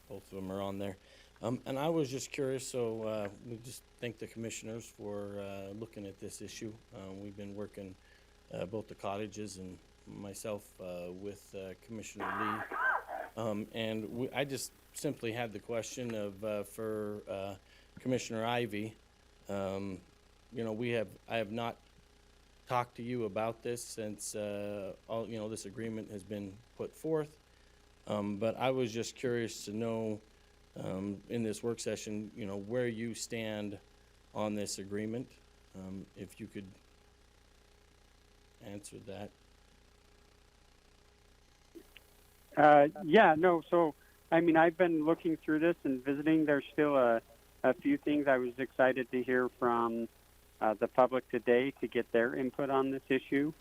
Both of them are on there. And I was just curious, so we just thank the commissioners for looking at this issue. We've been working both the cottages and myself with Commissioner Lee. And I just simply had the question of, for Commissioner Ivey, you know, I have not talk to you about this since, this agreement has been put forth. But I was just curious to know, in this work session, where you stand on this agreement. If you could answer that.
Yeah, no, so, I mean, I've been looking through this and visiting. There's still a few things I was excited to hear from the public today to get their input on this issue.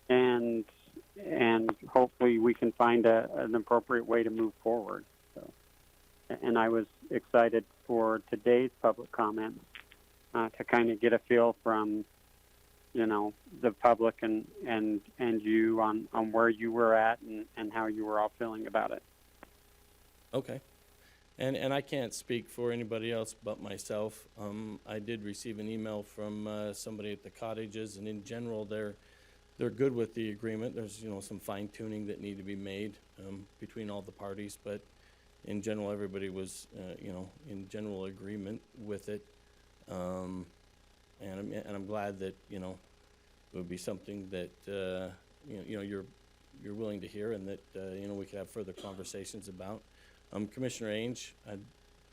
And hopefully we can find an appropriate way to move forward. So, and I was excited for today's public comments to kind of get a feel from, the public and you on where you were at and how you were all feeling about it.
Okay. And I can't speak for anybody else but myself. I did receive an email from somebody at the cottages, and in general, they're good with the agreement. There's some fine tuning that need to be made between all the parties, but in general, everybody was in general agreement with it. And I'm glad that it would be something that you're willing to hear, and that we could have further conversations about. Commissioner Ainge, I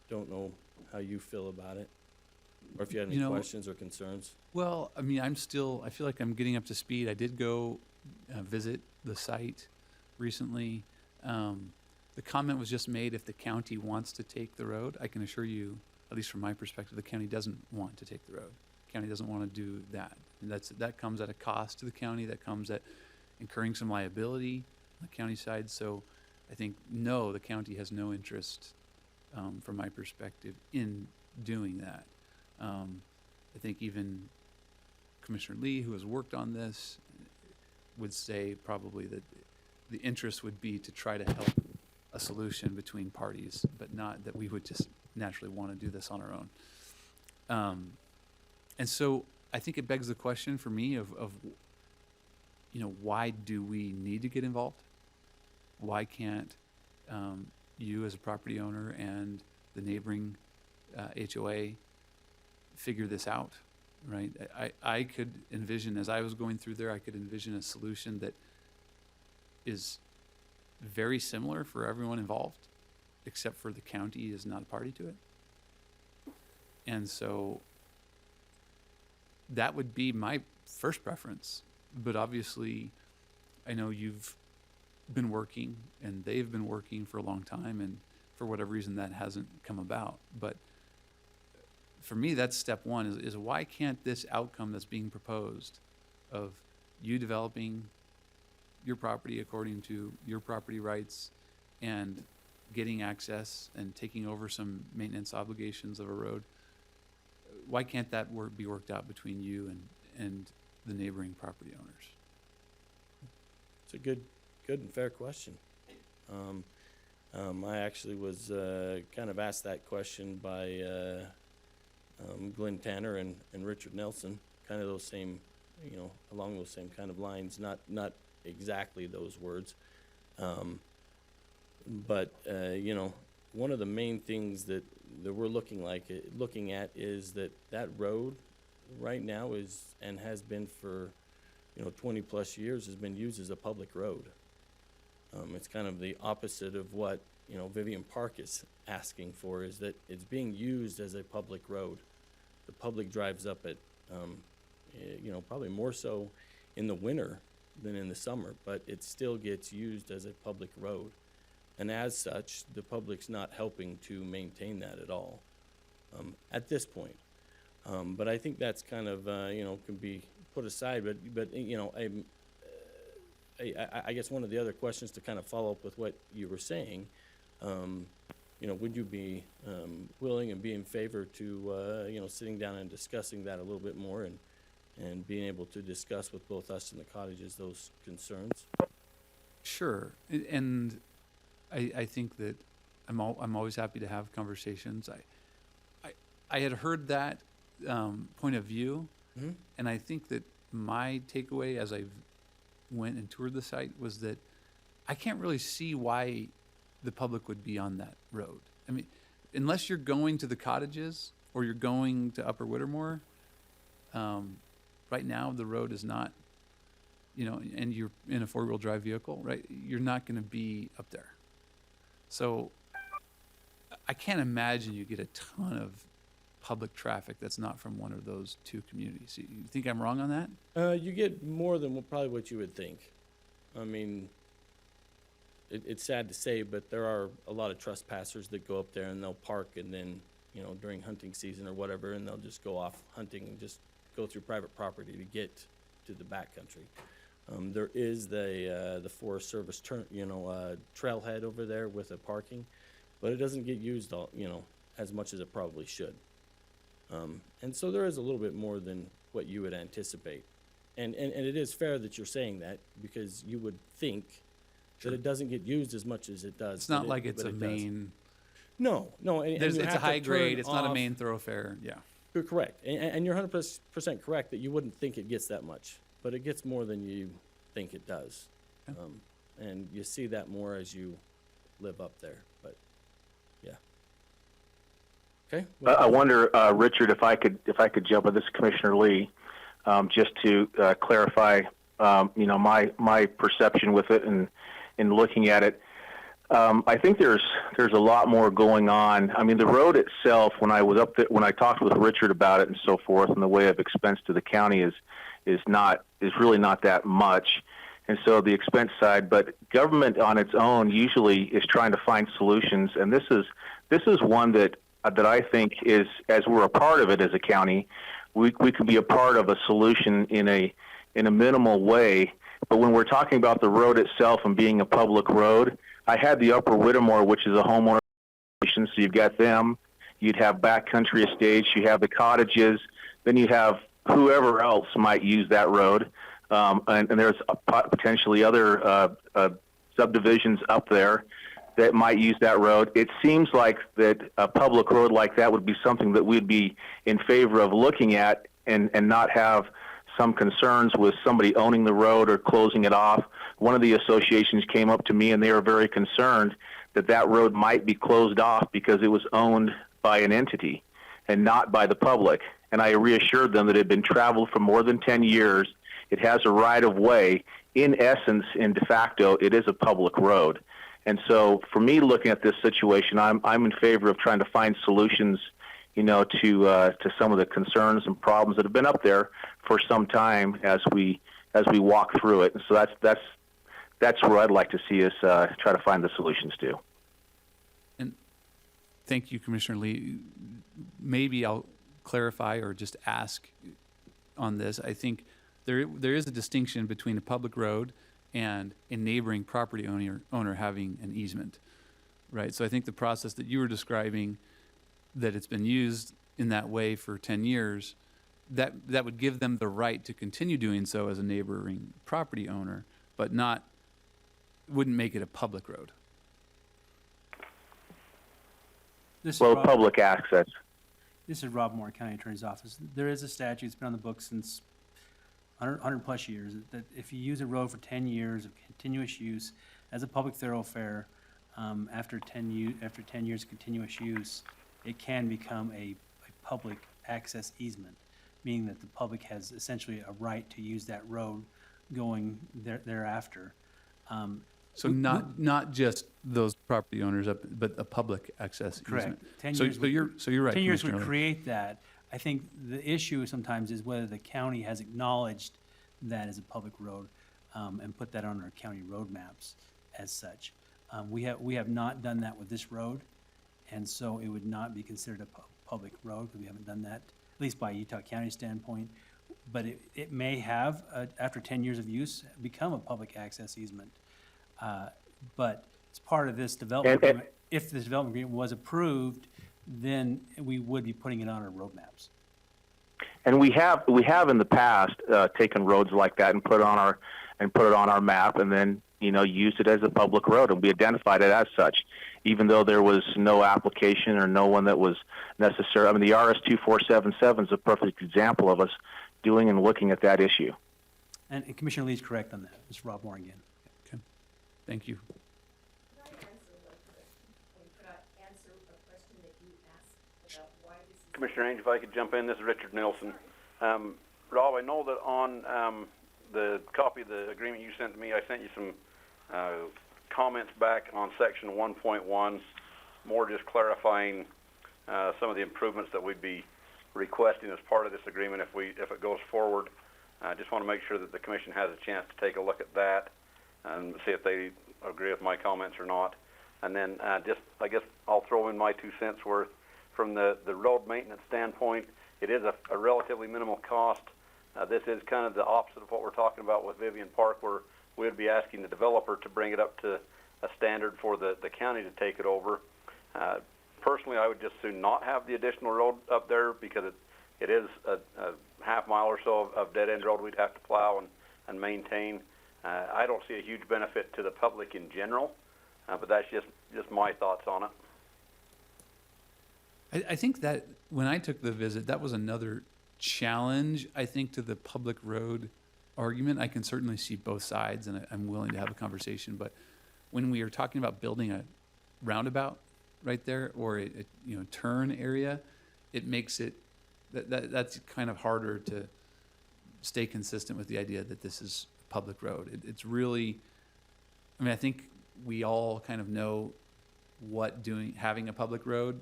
don't know how you feel about it, or if you had any questions or concerns.
Well, I mean, I feel like I'm getting up to speed. I did go visit the site recently. The comment was just made, if the county wants to take the road. I can assure you, at least from my perspective, the county doesn't want to take the road. The county doesn't want to do that. And that comes at a cost to the county. That comes at incurring some liability on the county side. So I think, no, the county has no interest, from my perspective, in doing that. I think even Commissioner Lee, who has worked on this, would say probably that the interest would be to try to help a solution between parties, but not that we would just naturally want to do this on our own. And so I think it begs the question for me of why do we need to get involved? Why can't you as a property owner and the neighboring HOA figure this out, right? I could envision, as I was going through there, I could envision a solution that is very similar for everyone involved, except for the county is not a party to it. And so that would be my first preference. But obviously, I know you've been working and they've been working for a long time, and for whatever reason that hasn't come about. But for me, that's step one, is why can't this outcome that's being proposed of you developing your property according to your property rights and getting access and taking over some maintenance obligations of a road, why can't that be worked out between you and the neighboring property owners?
It's a good and fair question. I actually was kind of asked that question by Glenn Tanner and Richard Nelson, kind of those same, along those same kind of lines, not exactly those words. But one of the main things that we're looking at is that road right now is, and has been for 20 plus years, has been used as a public road. It's kind of the opposite of what Vivian Park is asking for, is that it's being used as a public road. The public drives up it, probably more so in the winter than in the summer, but it still gets used as a public road. And as such, the public's not helping to maintain that at all at this point. But I think that's kind of, can be put aside. But I guess one of the other questions to kind of follow up with what you were saying, would you be willing and be in favor to, sitting down and discussing that a little bit more and being able to discuss with both us and the cottages those concerns?
Sure. And I think that I'm always happy to have conversations. I had heard that point of view,
Mm-hmm.
and I think that my takeaway as I went and toured the site was that I can't really see why the public would be on that road. I mean, unless you're going to the cottages or you're going to Upper Whittemore, right now the road is not you know, and you're in a four-wheel drive vehicle, right, you're not going to be up there. So I can't imagine you get a ton of public traffic that's not from one of those two communities. You think I'm wrong on that?
You get more than probably what you would think. I mean, it's sad to say, but there are a lot of trespassers that go up there and they'll park and then, you know, during hunting season or whatever, and they'll just go off hunting and just go through private property to get to the backcountry. There is the Forest Service trailhead over there with a parking, but it doesn't get used all, you know, as much as it probably should. And so there is a little bit more than what you would anticipate. And it is fair that you're saying that, because you would think that it doesn't get used as much as it does.
It's not like it's a main.
No. And
It's
you
a
have to
high grade.
turn
It's not a
off.
main thoroughfare. Yeah.
You're correct. And you're 100% correct that you wouldn't think it gets that much, but it gets more than you think it does.
Okay.
And you see that more as you live up there, but yeah. Okay.
I wonder, Richard, if I could jump on this, Commissioner Lee, just to clarify, you know, my perception with it and in looking at it. I think there's a lot more going on. I mean, the road itself, when I was up there, when I talked with Richard about it and so forth, and the way of expense to the county is really not that much. And so the expense side, but government on its own usually is trying to find solutions, and this is one that I think is, as we're a part of it as a county, we could be a part of a solution in a minimal way. But when we're talking about the road itself and being a public road, I had the Upper Whittemore, which is a homeowner association, so you've got them. You'd have backcountry estates. You have the cottages. Then you have whoever else might use that road. And there's potentially other subdivisions up there that might use that road. It seems like that a public road like that would be something that we'd be in favor of looking at and not have some concerns with somebody owning the road or closing it off. One of the associations came up to me and they were very concerned that that road might be closed off because it was owned by an entity and not by the public. And I reassured them that it had been traveled for more than 10 years. It has a right-of-way. In essence, in de facto, it is a public road. And so for me, looking at this situation, I'm in favor of trying to find solutions, you know, to some of the concerns and problems that have been up there for some time as we walk through it. And so that's where I'd like to see us try to find the solutions to.
And thank you, Commissioner Lee. Maybe I'll clarify or just ask on this. I think there is a distinction between a public road and a neighboring property owner having an easement, right? So I think the process that you were describing, that it's been used in that way for 10 years, that would give them the right to continue doing so as a neighboring property owner, but wouldn't make it a public road.
Public access.
This is Rob Moore, County Attorney's Office. There is a statute, it's been on the books since 100 plus years, that if you use a road for 10 years of continuous use as a public thoroughfare, after 10 years of continuous use, it can become a public access easement, meaning that the public has essentially a right to use that road going thereafter.
So not just those property owners, but a public access easement.
Correct. 10
So
years
you're right.
10 years
Commissioner
would
Lee.
create that. I think the issue sometimes is whether the county has acknowledged that as a public road and put that on our county road maps as such. We have not done that with this road, and so it would not be considered a public road because we haven't done that, at least by Utah County standpoint. But it may have, after 10 years of use, become a public access easement. But it's part of this development agreement. If this development agreement was approved, then we would be putting it on our road maps.
And we have in the past taken roads like that and put it on our map, and then used it as a public road, and we identified it as such, even though there was no application or no one that was necessary. I mean, the RS 2477 is a perfect example of us doing and looking at that issue.
And Commissioner Lee's correct on that. This is Rob Moore again.
Okay, thank you.
Commissioner Ainge, if I could jump in, this is Richard Nelson. Rob, I know that on the copy of the agreement you sent to me, I sent you some comments back on section 1.1, more just clarifying some of the improvements that we'd be requesting as part of this agreement if it goes forward. I just want to make sure that the commission has a chance to take a look at that and see if they agree with my comments or not. And then I guess I'll throw in my 2 cents worth. From the road maintenance standpoint, it is a relatively minimal cost. This is kind of the opposite of what we're talking about with Vivian Park, where we'd be asking the developer to bring it up to a standard for the county to take it over. Personally, I would just soon not have the additional road up there because it is a half mile or so of dead-end road we'd have to plow and maintain. I don't see a huge benefit to the public in general, but that's just my thoughts on it.
I think that when I took the visit, that was another challenge, I think, to the public road argument. I can certainly see both sides, and I'm willing to have a conversation. But when we are talking about building a roundabout right there, or a turn area, it makes it that's kind of harder to stay consistent with the idea that this is a public road. It's really, I mean, I think we all kind of know what having a public road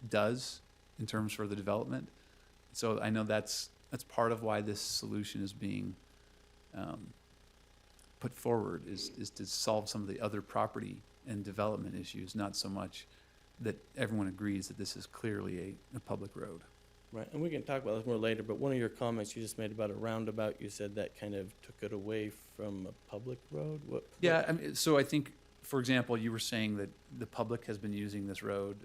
does in terms for the development. So I know that's part of why this solution is being put forward is to solve some of the other property and development issues, not so much that everyone agrees that this is clearly a public road.
Right, and we can talk about this more later, but one of your comments you just made about a roundabout, you said that kind of took it away from a public road?
Yeah, I mean, so I think, for example, you were saying that the public has been using this road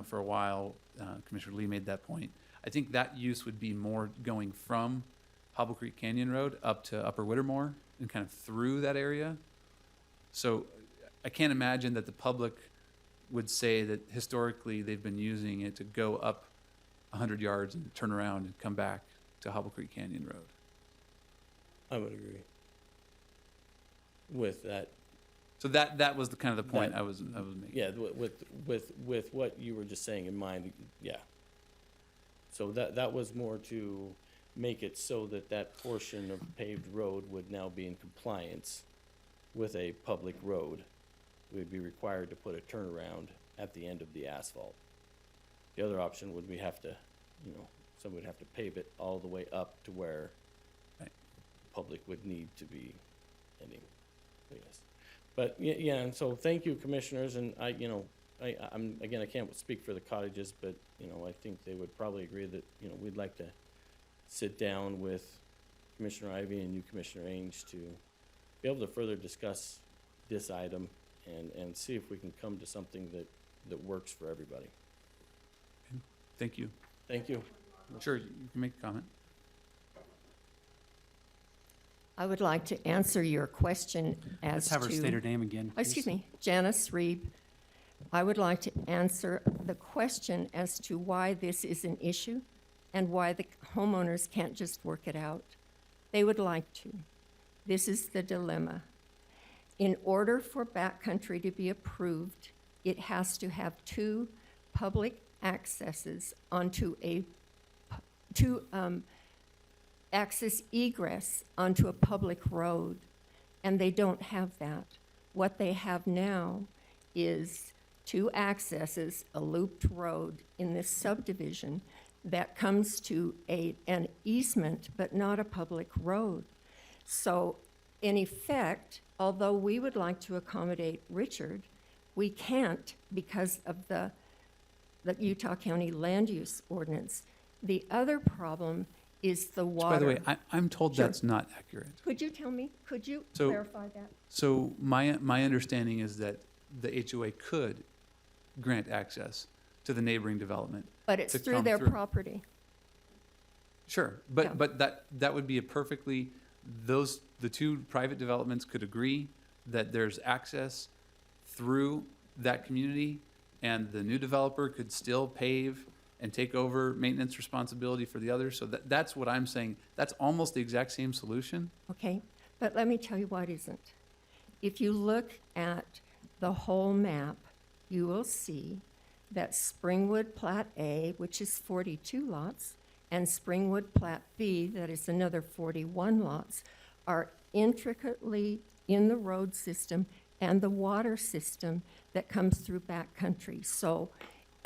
for a while. Commissioner Lee made that point. I think that use would be more going from Hobble Creek Canyon Road up to Upper Whittemore and kind of through that area. So I can't imagine that the public would say that historically they've been using it to go up 100 yards and turn around and come back to Hobble Creek Canyon Road.
I would agree with that.
So that was the kind of the point I was making.
Yeah, with what you were just saying in mind, yeah. So that was more to make it so that portion of paved road would now be in compliance with a public road. We'd be required to put a turnaround at the end of the asphalt. The other option would we have to, somebody would have to pave it all the way up to where the public would need to be ending, I guess. But yeah, and so thank you, commissioners, and I can't speak for the cottages, but I think they would probably agree that we'd like to sit down with Commissioner Ivey and you, Commissioner Ainge, to be able to further discuss this item and see if we can come to something that works for everybody.
Thank you.
Thank you.
Sure, you can make a comment.
I would like to answer your question as
Let's have her state her name again, please.
Excuse me, Janice Reeb. I would like to answer the question as to why this is an issue and why the homeowners can't just work it out. They would like to. This is the dilemma. In order for backcountry to be approved, it has to have two public accesses onto access egress onto a public road, and they don't have that. What they have now is two accesses, a looped road in this subdivision that comes to an easement, but not a public road. So in effect, although we would like to accommodate Richard, we can't because of the Utah County Land Use Ordinance. The other problem is the water.
By the way, I'm told that's not accurate.
Could you tell me? Could you clarify that?
So my understanding is that the HOA could grant access to the neighboring development.
But it's through their property.
Sure, but that would be a perfectly, the two private developments could agree that there's access through that community, and the new developer could still pave and take over maintenance responsibility for the others. So that's what I'm saying. That's almost the exact same solution.
Okay, but let me tell you why it isn't. If you look at the whole map, you will see that Springwood Plat A, which is 42 lots, and Springwood Plat B, that is another 41 lots, are intricately in the road system and the water system that comes through backcountry. So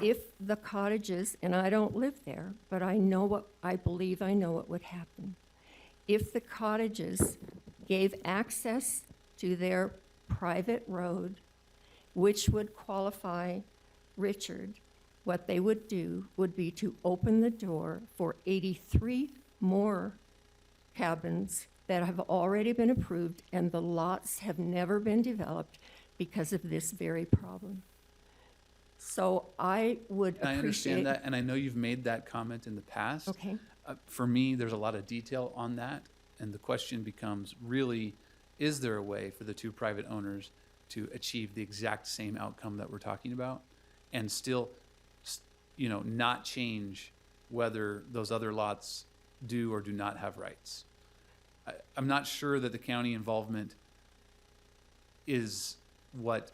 if the cottages, and I don't live there, but I believe I know what would happen. If the cottages gave access to their private road, which would qualify Richard, what they would do would be to open the door for 83 more cabins that have already been approved, and the lots have never been developed because of this very problem. So I would appreciate...
I understand that, and I know you've made that comment in the past.
Okay.
For me, there's a lot of detail on that, and the question becomes really, is there a way for the two private owners to achieve the exact same outcome that we're talking about and still, not change whether those other lots do or do not have rights? I'm not sure that the county involvement is what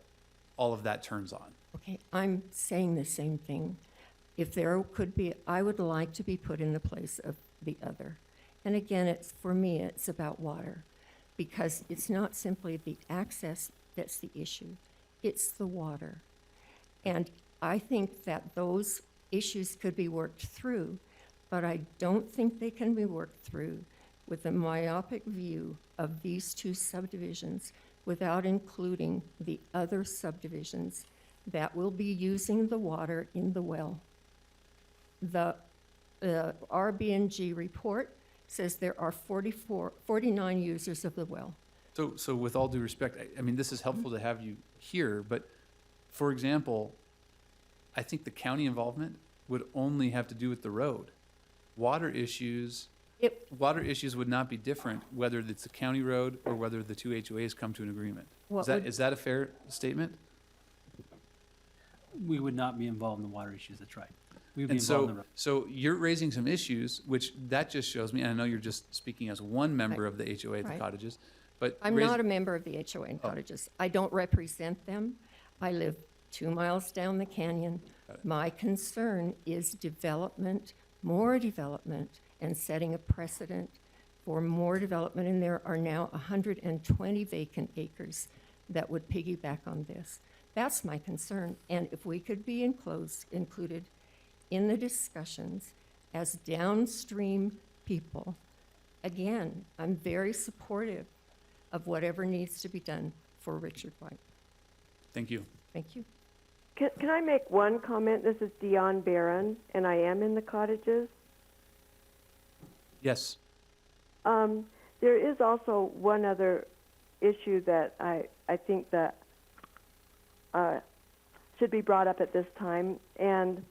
all of that turns on.
Okay, I'm saying the same thing. If there could be, I would like to be put in the place of the other. And again, for me, it's about water, because it's not simply the access that's the issue, it's the water. And I think that those issues could be worked through, but I don't think they can be worked through with a myopic view of these two subdivisions without including the other subdivisions that will be using the water in the well. The RBNG report says there are 49 users of the well.
So with all due respect, I mean, this is helpful to have you here, but for example, I think the county involvement would only have to do with the road. Water issues would not be different whether it's a county road or whether the two HOAs come to an agreement. Is that a fair statement?
We would not be involved in the water issues, that's right. We would be
And
involved in the road.
so you're raising some issues, which that just shows me, and I know you're just speaking as one member of the HOA at the
Right.
cottages, but
I'm not a member of the HOA in Cottages. I don't represent them. I live 2 miles down the canyon. My concern is development, more development, and setting a precedent for more development. And there are now 120 vacant acres that would piggyback on this. That's my concern. And if we could be included in the discussions as downstream people, again, I'm very supportive of whatever needs to be done for Richard White.
Thank you.
Thank you.
Can I make one comment? This is Dion Barron, and I am in the cottages.
Yes.
There is also one other issue that I think that should be brought up at this time, and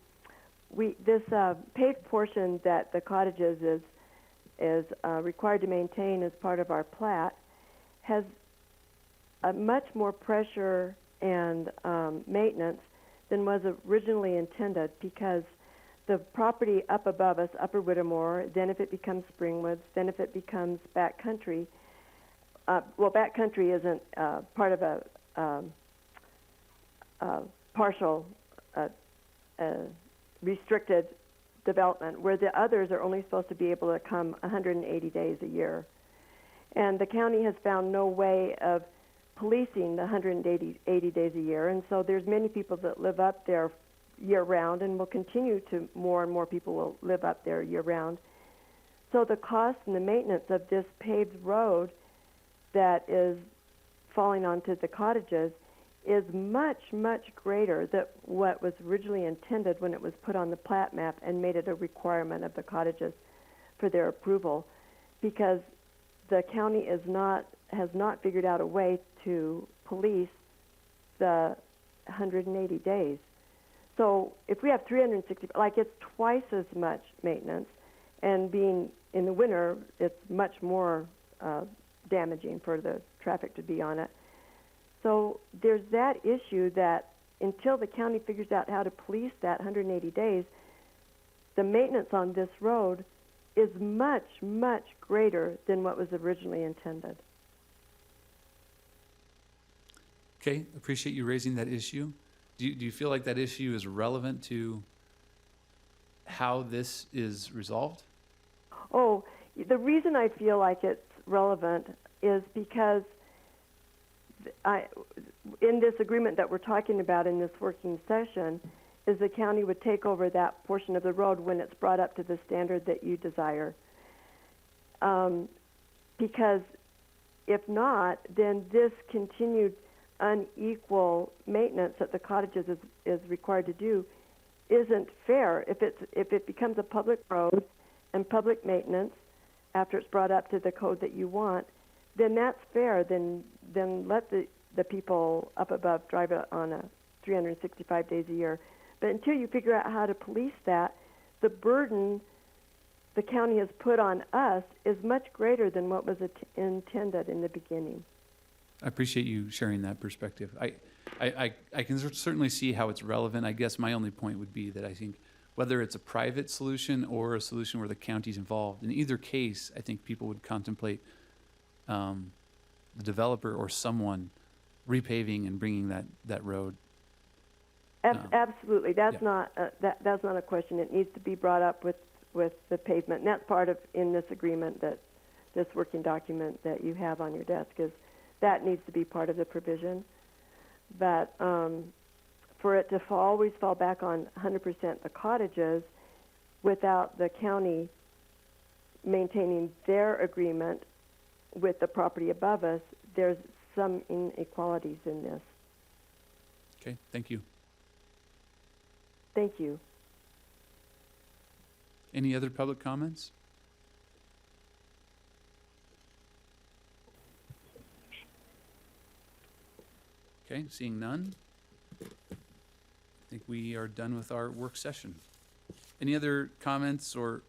this paved portion that the cottages is required to maintain as part of our plat has much more pressure and maintenance than was originally intended, because the property up above us, Upper Whittemore, then if it becomes Springwoods, then if it becomes backcountry, backcountry isn't part of a partial restricted development, where the others are only supposed to be able to come 180 days a year. And the county has found no way of policing the 180 days a year, and so there's many people that live up there year-round, and will continue to, more and more people will live up there year-round. So the cost and the maintenance of this paved road that is falling onto the cottages is much, much greater than what was originally intended when it was put on the plat map and made it a requirement of the cottages for their approval, because the county has not figured out a way to police the 180 days. So if we have 360, it's twice as much maintenance, and being in the winter, it's much more damaging for the traffic to be on it. So there's that issue that until the county figures out how to police that 180 days, the maintenance on this road is much, much greater than what was originally intended.
Okay, appreciate you raising that issue. Do you feel like that issue is relevant to how this is resolved?
Oh, the reason I feel like it's relevant is because in this agreement that we're talking about in this working session, is the county would take over that portion of the road when it's brought up to the standard that you desire. Because if not, then this continued unequal maintenance that the cottages is required to do isn't fair. If it becomes a public road and public maintenance after it's brought up to the code that you want, then that's fair. Then let the people up above drive it on a 365 days a year. But until you figure out how to police that, the burden the county has put on us is much greater than what was intended in the beginning.
I appreciate you sharing that perspective. I can certainly see how it's relevant. I guess my only point would be that I think whether it's a private solution or a solution where the county's involved, in either case, I think people would contemplate the developer or someone repaving and bringing that road.
Absolutely, that's not that's not a question. It needs to be brought up with the pavement, and that's part of in this agreement, that this working document that you have on your desk, is that needs to be part of the provision. But for it to always fall back on 100% the cottages without the county maintaining their agreement with the property above us, there's some inequalities in this.
Okay, thank you.
Thank you.
Any other public comments? Okay, seeing none, I think we are done with our work session. Any other comments or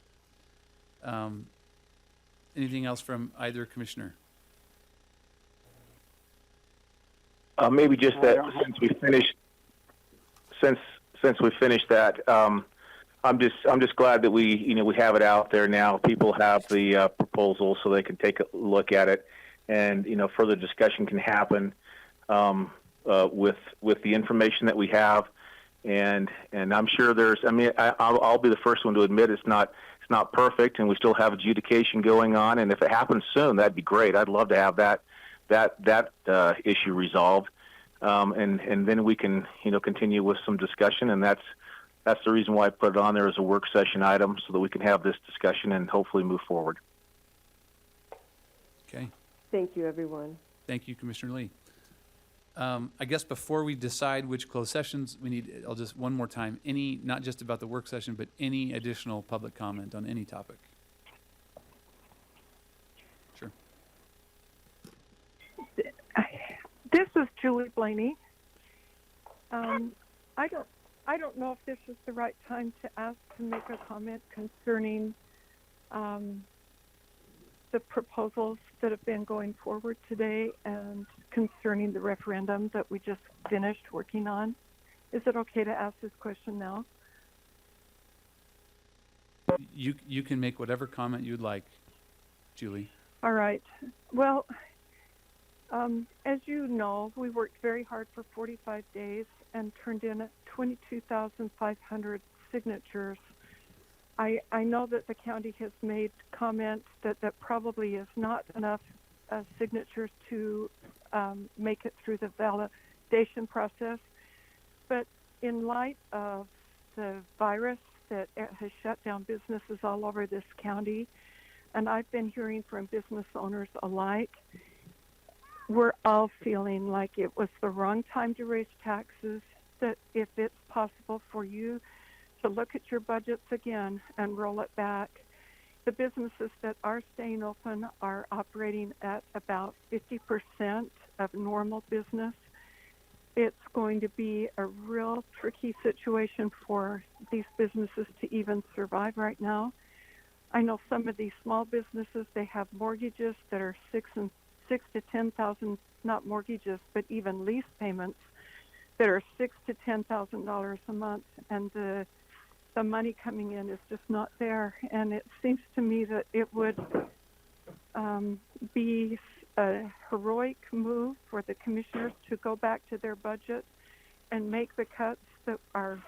anything else from either commissioner?
Maybe just that since we finished that, I'm just glad that we have it out there now. People have the proposal so they can take a look at it, and further discussion can happen with the information that we have, and I'm sure there's. I mean, I'll be the first one to admit it's not perfect, and we still have adjudication going on. And if it happens soon, that'd be great. I'd love to have that issue resolved, and then we can continue with some discussion. And that's the reason why I put it on there as a work session item, so that we can have this discussion and hopefully move forward.
Okay.
Thank you, everyone.
Thank you, Commissioner Lee. I guess before we decide which closed sessions, I'll just one more time, not just about the work session, but any additional public comment on any topic. Sure.
This is Julie Blaney. I don't know if this is the right time to ask to make a comment concerning the proposals that have been going forward today and concerning the referendum that we just finished working on. Is it okay to ask this question now?
You can make whatever comment you'd like, Julie.
All right. Well, as you know, we worked very hard for 45 days and turned in 22,500 signatures. I know that the county has made comments that probably is not enough signatures to make it through the validation process. But in light of the virus that has shut down businesses all over this county, and I've been hearing from business owners alike, we're all feeling like it was the wrong time to raise taxes, that if it's possible for you to look at your budgets again and roll it back. The businesses that are staying open are operating at about 50% of normal business. It's going to be a real tricky situation for these businesses to even survive right now. I know some of these small businesses, they have mortgages that are $6,000 to $10,000, not mortgages, but even lease payments that are $6,000 to $10,000 a month, and the money coming in is just not there. And it seems to me that it would be a heroic move for the commissioners to go back to their budget and make the cuts that are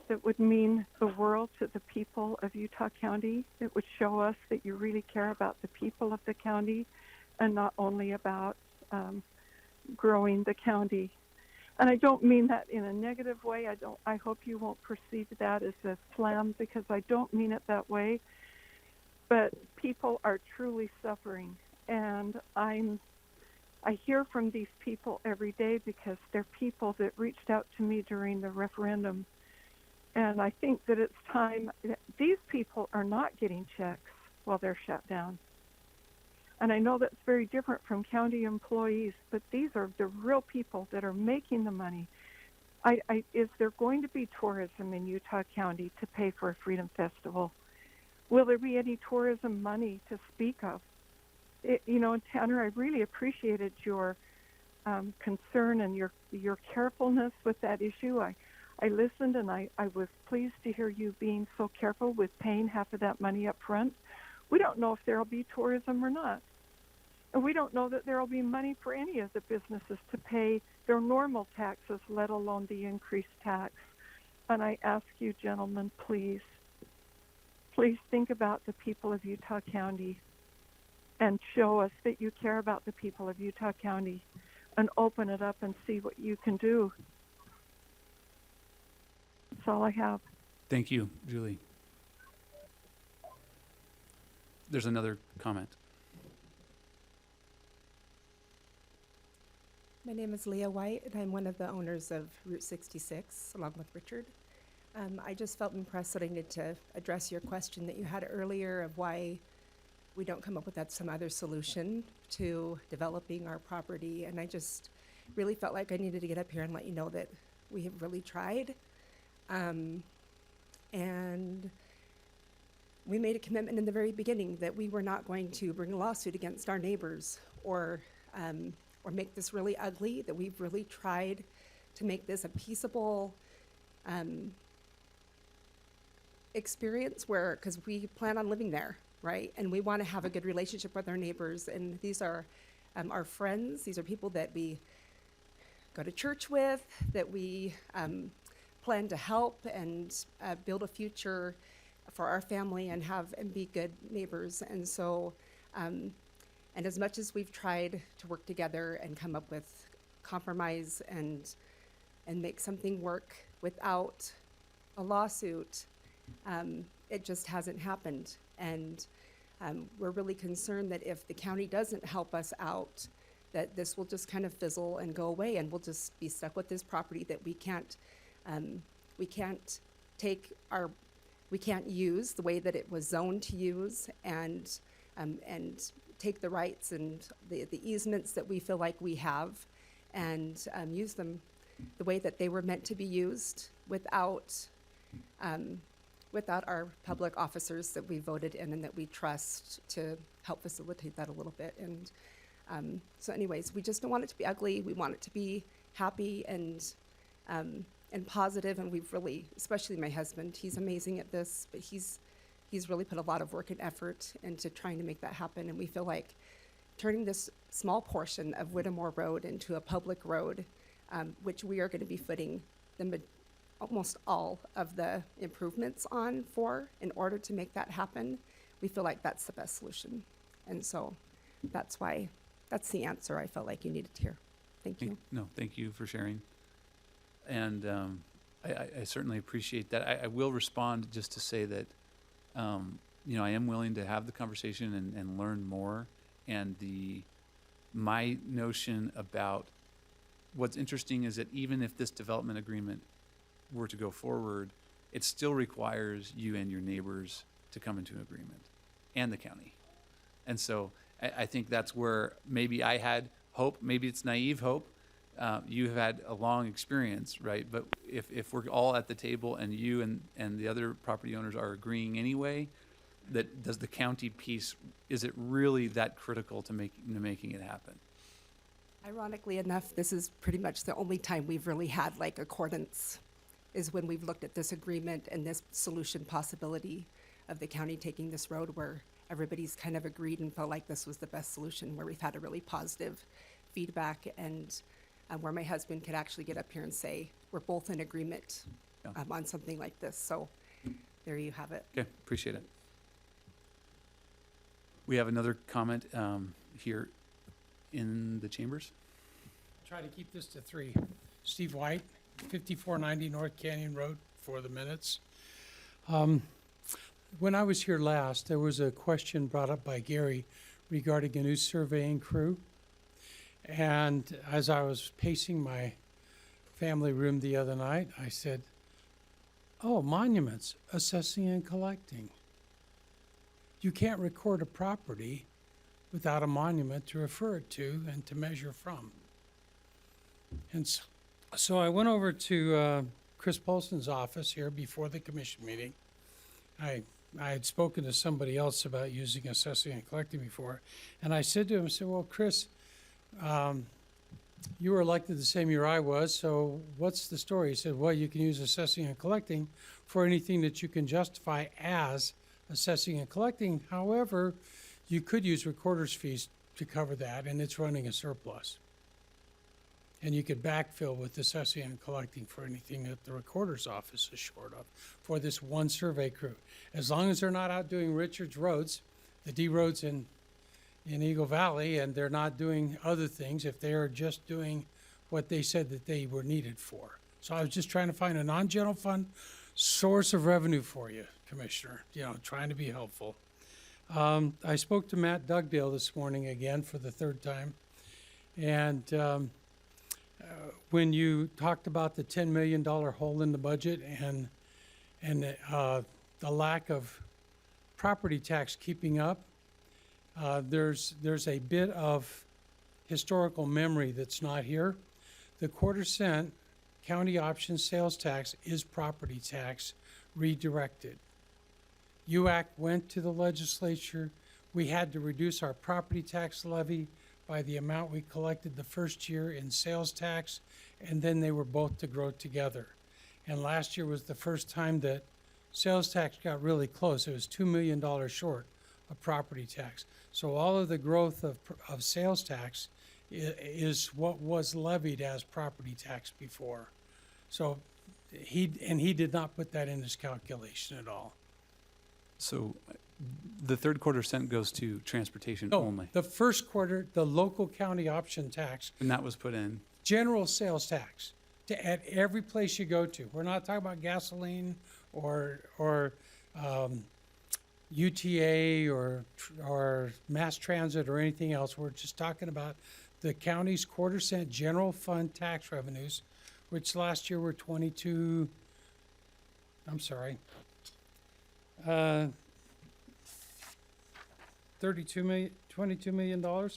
that would mean the world to the people of Utah County. It would show us that you really care about the people of the county and not only about growing the county. And I don't mean that in a negative way. I hope you won't perceive that as a slam, because I don't mean it that way. But people are truly suffering, and I hear from these people every day because they're people that reached out to me during the referendum. And I think that it's time. These people are not getting checks while they're shut down. And I know that's very different from county employees, but these are the real people that are making the money. Is there going to be tourism in Utah County to pay for a Freedom Festival? Will there be any tourism money to speak of? Tanner, I really appreciated your concern and your carefulness with that issue. I listened, and I was pleased to hear you being so careful with paying half of that money up front. We don't know if there will be tourism or not. And we don't know that there will be money for any of the businesses to pay their normal taxes, let alone the increased tax. And I ask you, gentlemen, please think about the people of Utah County and show us that you care about the people of Utah County, and open it up and see what you can do. That's all I have.
Thank you, Julie. There's another comment.
My name is Leah White, and I'm one of the owners of Route 66, along with Richard. I just felt impressed that I needed to address your question that you had earlier of why we don't come up with some other solution to developing our property. And I just really felt like I needed to get up here and let you know that we have really tried. And we made a commitment in the very beginning that we were not going to bring a lawsuit against our neighbors or make this really ugly, that we've really tried to make this a peaceable experience because we plan on living there, right? And we want to have a good relationship with our neighbors. And these are our friends. These are people that we go to church with, that we plan to help and build a future for our family and be good neighbors. And so, and as much as we've tried to work together and come up with compromise and make something work without a lawsuit, it just hasn't happened. And we're really concerned that if the county doesn't help us out, that this will just kind of fizzle and go away, and we'll just be stuck with this property that we can't use the way that it was zoned to use, and take the rights and the easements that we feel like we have, and use them the way that they were meant to be used without our public officers that we voted in and that we trust to help facilitate that a little bit. And so anyways, we just don't want it to be ugly. We want it to be happy and positive. And we've really, especially my husband, he's amazing at this, but he's really put a lot of work and effort into trying to make that happen. And we feel like turning this small portion of Whittemore Road into a public road, which we are going to be footing almost all of the improvements on in order to make that happen, we feel like that's the best solution. And so that's the answer I felt like you needed to hear. Thank you.
No, thank you for sharing. And I certainly appreciate that. I will respond just to say that, I am willing to have the conversation and learn more. And my notion about what's interesting is that even if this development agreement were to go forward, it still requires you and your neighbors to come into agreement, and the county. And so I think that's where maybe I had hope. Maybe it's naive hope. You have had a long experience, right? But if we're all at the table and you and the other property owners are agreeing anyway, that does the county piece, is it really that critical to making it happen?
Ironically enough, this is pretty much the only time we've really had like accordance, is when we've looked at this agreement and this solution possibility of the county taking this road, where everybody's kind of agreed and felt like this was the best solution, where we've had a really positive feedback, and where my husband could actually get up here and say, we're both in agreement on something like this. So there you have it.
Okay, appreciate it. We have another comment here in the chambers.
Try to keep this to 3. Steve White, 5490 North Canyon Road, for the minutes. When I was here last, there was a question brought up by Gary regarding a new surveying crew. And as I was pacing my family room the other night, I said, oh, monuments, assessing and collecting. You can't record a property without a monument to refer it to and to measure from. And so I went over to Chris Polson's office here before the commission meeting. I had spoken to somebody else about using assessing and collecting before, and I said to him, I said, well, Chris, you were elected the same year I was, so what's the story? He said, well, you can use assessing and collecting for anything that you can justify as assessing and collecting. However, you could use recorder's fees to cover that, and it's running a surplus. And you could backfill with assessing and collecting for anything that the recorder's office is short of for this one survey crew. As long as they're not out doing Richard's roads, the D roads in Eagle Valley, and they're not doing other things, if they are just doing what they said that they were needed for. So I was just trying to find a non-general fund source of revenue for you, Commissioner, trying to be helpful. I spoke to Matt Dugdale this morning again for the 3rd time. And when you talked about the $10 million hole in the budget and the lack of property tax keeping up, there's a bit of historical memory that's not here. The 1/4 cent county option sales tax is property tax redirected. UAC went to the legislature. We had to reduce our property tax levy by the amount we collected the first year in sales tax, and then they were both to grow together. And last year was the first time that sales tax got really close. It was $2 million short of property tax. So all of the growth of sales tax is what was levied as property tax before. So he did not put that in his calculation at all.
So the 1/3 cent goes to transportation
No,
only,
the first quarter, the local county option tax,
and that was put in.
general sales tax at every place you go to. We're not talking about gasoline or UTA or mass transit or anything else. We're just talking about the county's 1/4 cent general fund tax revenues, which last year were $22 $22 million.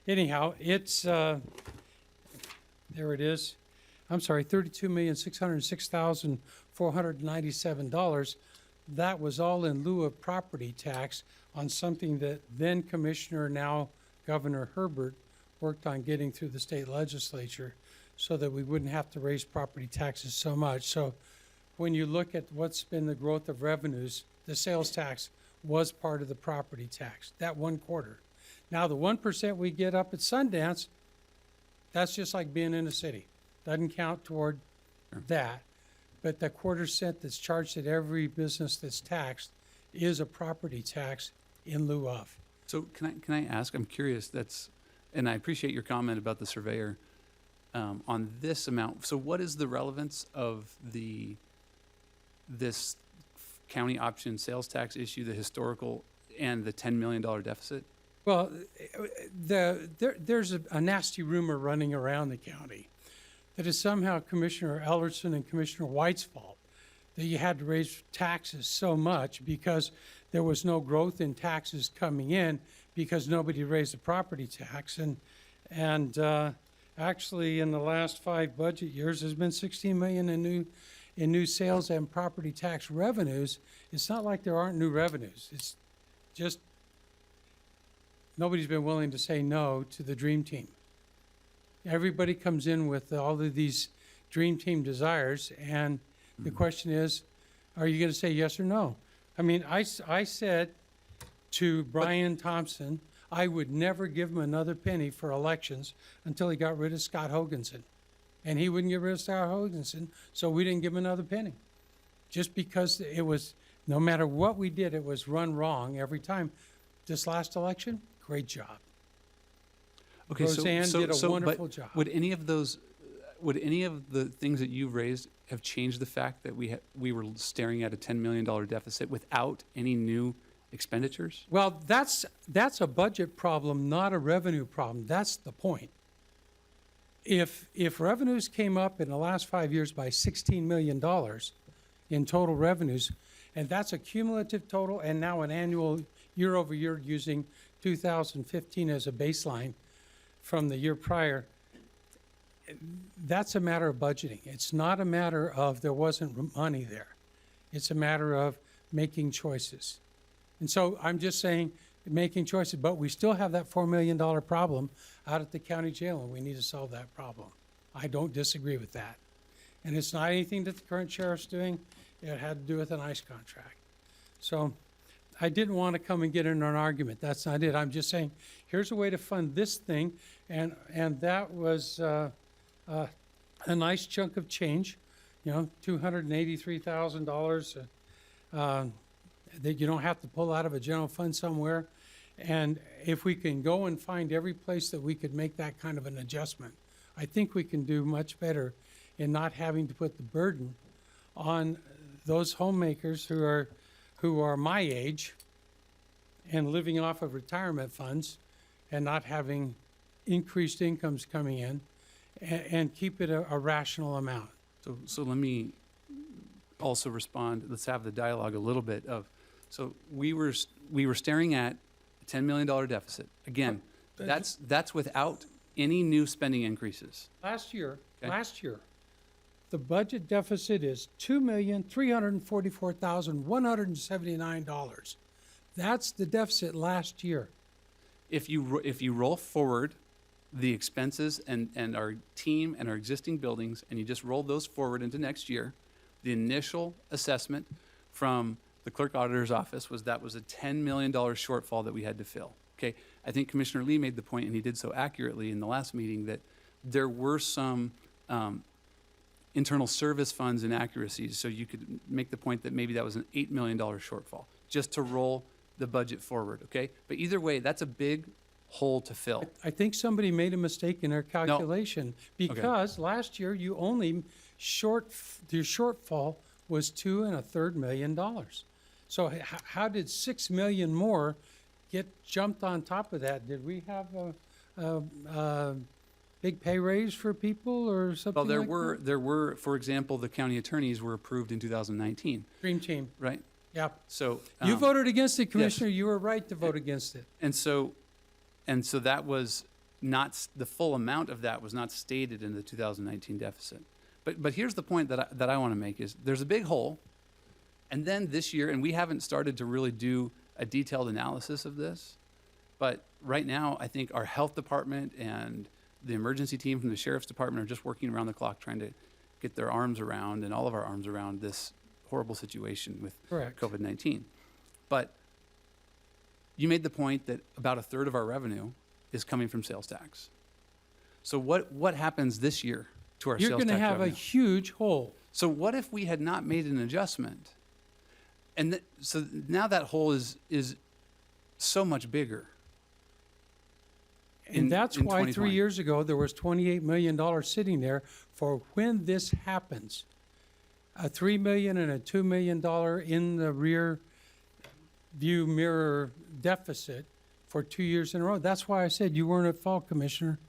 Anyhow, it's, there it is. I'm sorry, $32,606,497. That was all in lieu of property tax on something that then Commissioner, now Governor Herbert, worked on getting through the state legislature so that we wouldn't have to raise property taxes so much. So when you look at what's been the growth of revenues, the sales tax was part of the property tax, that 1/4. Now, the 1% we get up at Sundance, that's just like being in a city. Doesn't count toward that. But the 1/4 cent that's charged at every business that's taxed is a property tax in lieu of.
So can I ask, I'm curious, and I appreciate your comment about the surveyor on this amount. So what is the relevance of this county option sales tax issue, the historical, and the $10 million deficit?
Well, there's a nasty rumor running around the county that is somehow Commissioner Ellerson and Commissioner White's fault, that you had to raise taxes so much because there was no growth in taxes coming in because nobody raised the property tax. And actually, in the last 5 budget years, there's been $16 million in new sales and property tax revenues. It's not like there aren't new revenues. It's just nobody's been willing to say no to the Dream Team. Everybody comes in with all of these Dream Team desires, and the question is, are you going to say yes or no? I mean, I said to Brian Thompson, I would never give him another penny for elections until he got rid of Scott Hoganson. And he wouldn't get rid of Scott Hoganson, so we didn't give him another penny. just because it was, no matter what we did, it was run wrong every time. This last election, great job.
Okay,
Roseanne did a
but
wonderful job.
Would any of the things that you've raised have changed the fact that we were staring at a $10 million deficit without any new expenditures?
Well, that's a budget problem, not a revenue problem. That's the point. If revenues came up in the last 5 years by $16 million in total revenues, and that's a cumulative total and now an annual year over year using 2015 as a baseline from the year prior, that's a matter of budgeting. It's not a matter of there wasn't money there. It's a matter of making choices. And so I'm just saying, making choices, but we still have that $4 million problem out at the county jail, and we need to solve that problem. I don't disagree with that. And it's not anything that the current sheriff's doing. It had to do with an ICE contract. So I didn't want to come and get into an argument. That's not it. I'm just saying, here's a way to fund this thing, and that was a nice chunk of change, you know, $283,000 that you don't have to pull out of a general fund somewhere. And if we can go and find every place that we could make that kind of an adjustment, I think we can do much better in not having to put the burden on those homemakers who are my age and living off of retirement funds and not having increased incomes coming in, and keep it a rational amount.
So let me also respond. Let's have the dialogue a little bit of, so we were staring at a $10 million deficit. Again, that's without any new spending increases.
Last year,
Okay.
the budget deficit is $2,344,179. That's the deficit last year.
If you roll forward the expenses and our team and our existing buildings, and you just roll those forward into next year, the initial assessment from the clerk auditor's office was that was a $10 million shortfall that we had to fill. Okay, I think Commissioner Lee made the point, and he did so accurately in the last meeting, that there were some internal service funds inaccuracies, so you could make the point that maybe that was an $8 million shortfall, just to roll the budget forward, okay? But either way, that's a big hole to fill.
I think somebody made a mistake in their calculation, because last year you only your shortfall was $2.33 million. So how did $6 million more get jumped on top of that? Did we have a big pay raise for people or something?
Well, there were, for example, the county attorneys were approved in 2019.
Dream team.
Right?
Yeah.
So
you voted against it, Commissioner.
Yes.
You were right to vote against it.
And so that was not, the full amount of that was not stated in the 2019 deficit. But here's the point that I want to make is there's a big hole, and then this year, and we haven't started to really do a detailed analysis of this, but right now I think our health department and the emergency team from the sheriff's department are just working around the clock trying to get their arms around, and all of our arms around, this horrible situation with
Correct.
COVID-19. But you made the point that about a third of our revenue is coming from sales tax. So what happens this year to our
You're
sales tax
going to have
revenue?
a huge hole.
So what if we had not made an adjustment? And so now that hole is so much bigger.
And that's
in
why
2020.
3 years ago, there was $28 million sitting there for when this happens. A $3 million and a $2 million in the rear view mirror deficit for 2 years in a row. That's why I said you weren't at fault, Commissioner.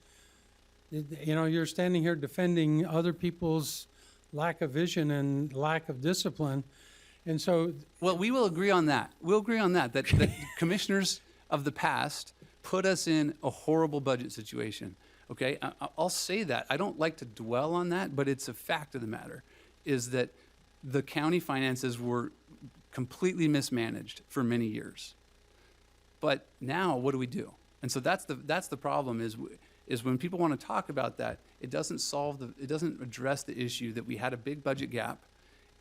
You know, you're standing here defending other people's lack of vision and lack of discipline. And so...
Well, we will agree on that. We'll agree on that commissioners of the past put us in a horrible budget situation, okay? I'll say that. I don't like to dwell on that, but it's a fact of the matter, is that the county finances were completely mismanaged for many years. But now, what do we do? And so that's the problem is when people want to talk about that, it doesn't address the issue that we had a big budget gap,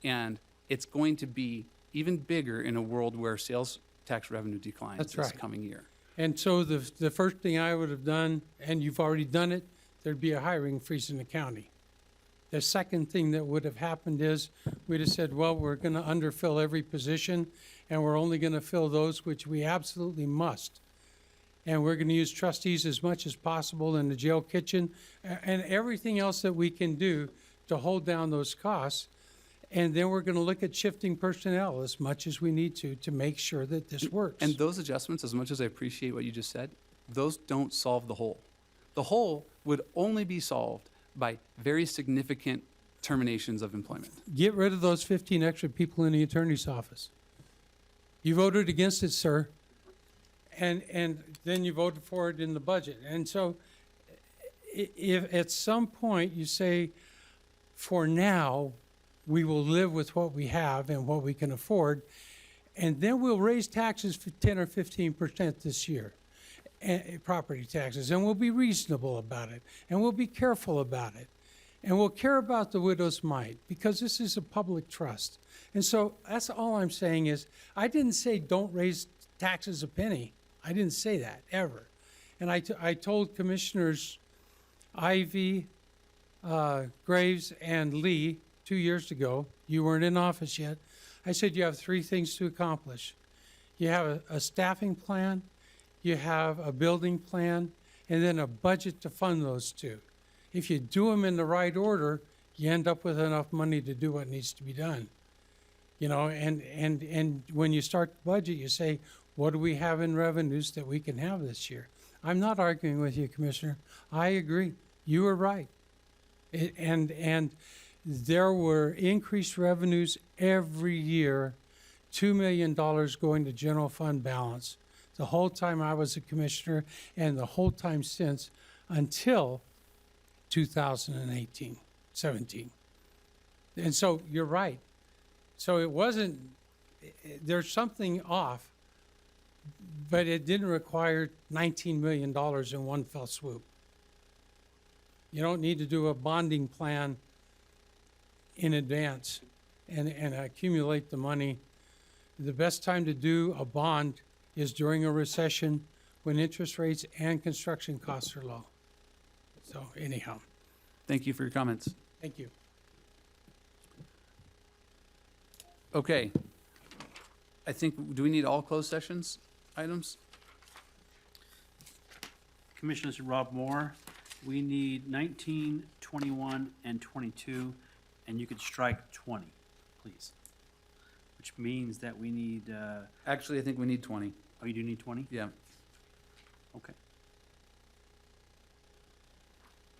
and it's going to be even bigger in a world where sales tax revenue declines
That's
this
right.
coming year.
And so the first thing I would have done, and you've already done it, there'd be a hiring freeze in the county. The second thing that would have happened is we'd have said, well, we're going to underfill every position, and we're only going to fill those which we absolutely must. And we're going to use trustees as much as possible in the jail kitchen and everything else that we can do to hold down those costs. And then we're going to look at shifting personnel as much as we need to make sure that this works.
And those adjustments, as much as I appreciate what you just said, those don't solve the whole. The whole would only be solved by very significant terminations of employment.
Get rid of those 15 extra people in the attorney's office. You voted against it, sir. And then you voted for it in the budget. And so if at some point you say, for now, we will live with what we have and what we can afford, and then we'll raise taxes for 10 or 15% this year, property taxes, and we'll be reasonable about it, and we'll be careful about it, and we'll care about the widow's mite, because this is a public trust. And so that's all I'm saying is, I didn't say don't raise taxes a penny. I didn't say that, ever. And I told Commissioners Ivy, Graves, and Lee 2 years ago, you weren't in office yet, I said you have 3 things to accomplish. You have a staffing plan, you have a building plan, and then a budget to fund those 2. If you do them in the right order, you end up with enough money to do what needs to be done. You know, and when you start the budget, you say, what do we have in revenues that we can have this year? I'm not arguing with you, Commissioner. I agree. You were right. And there were increased revenues every year, $2 million going to general fund balance, the whole time I was a commissioner and the whole time since, until 2018, 17. And so you're right. So it wasn't, there's something off, but it didn't require $19 million in one fell swoop. You don't need to do a bonding plan in advance and accumulate the money. The best time to do a bond is during a recession when interest rates and construction costs are low. So anyhow.
Thank you for your comments.
Thank you.
Okay. I think, do we need all closed sessions items?
Commissioners Rob Moore, we need 19, 21, and 22, and you could strike 20, please. Which means that we need,
Actually, I think we need 20.
oh, you do need 20?
Yeah.
Okay.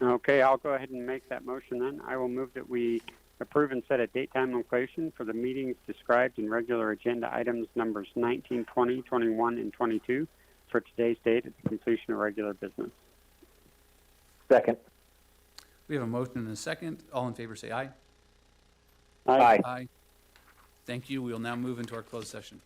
Okay, I'll go ahead and make that motion then. I will move that we approve and set a date, time, and location for the meetings described in regular agenda items numbers 19, 20, 21, and 22 for today's date at the completion of regular business.
Second.
We have a motion and a second. All in favor say aye.
Aye.
Aye. Thank you. We will now move into our closed session.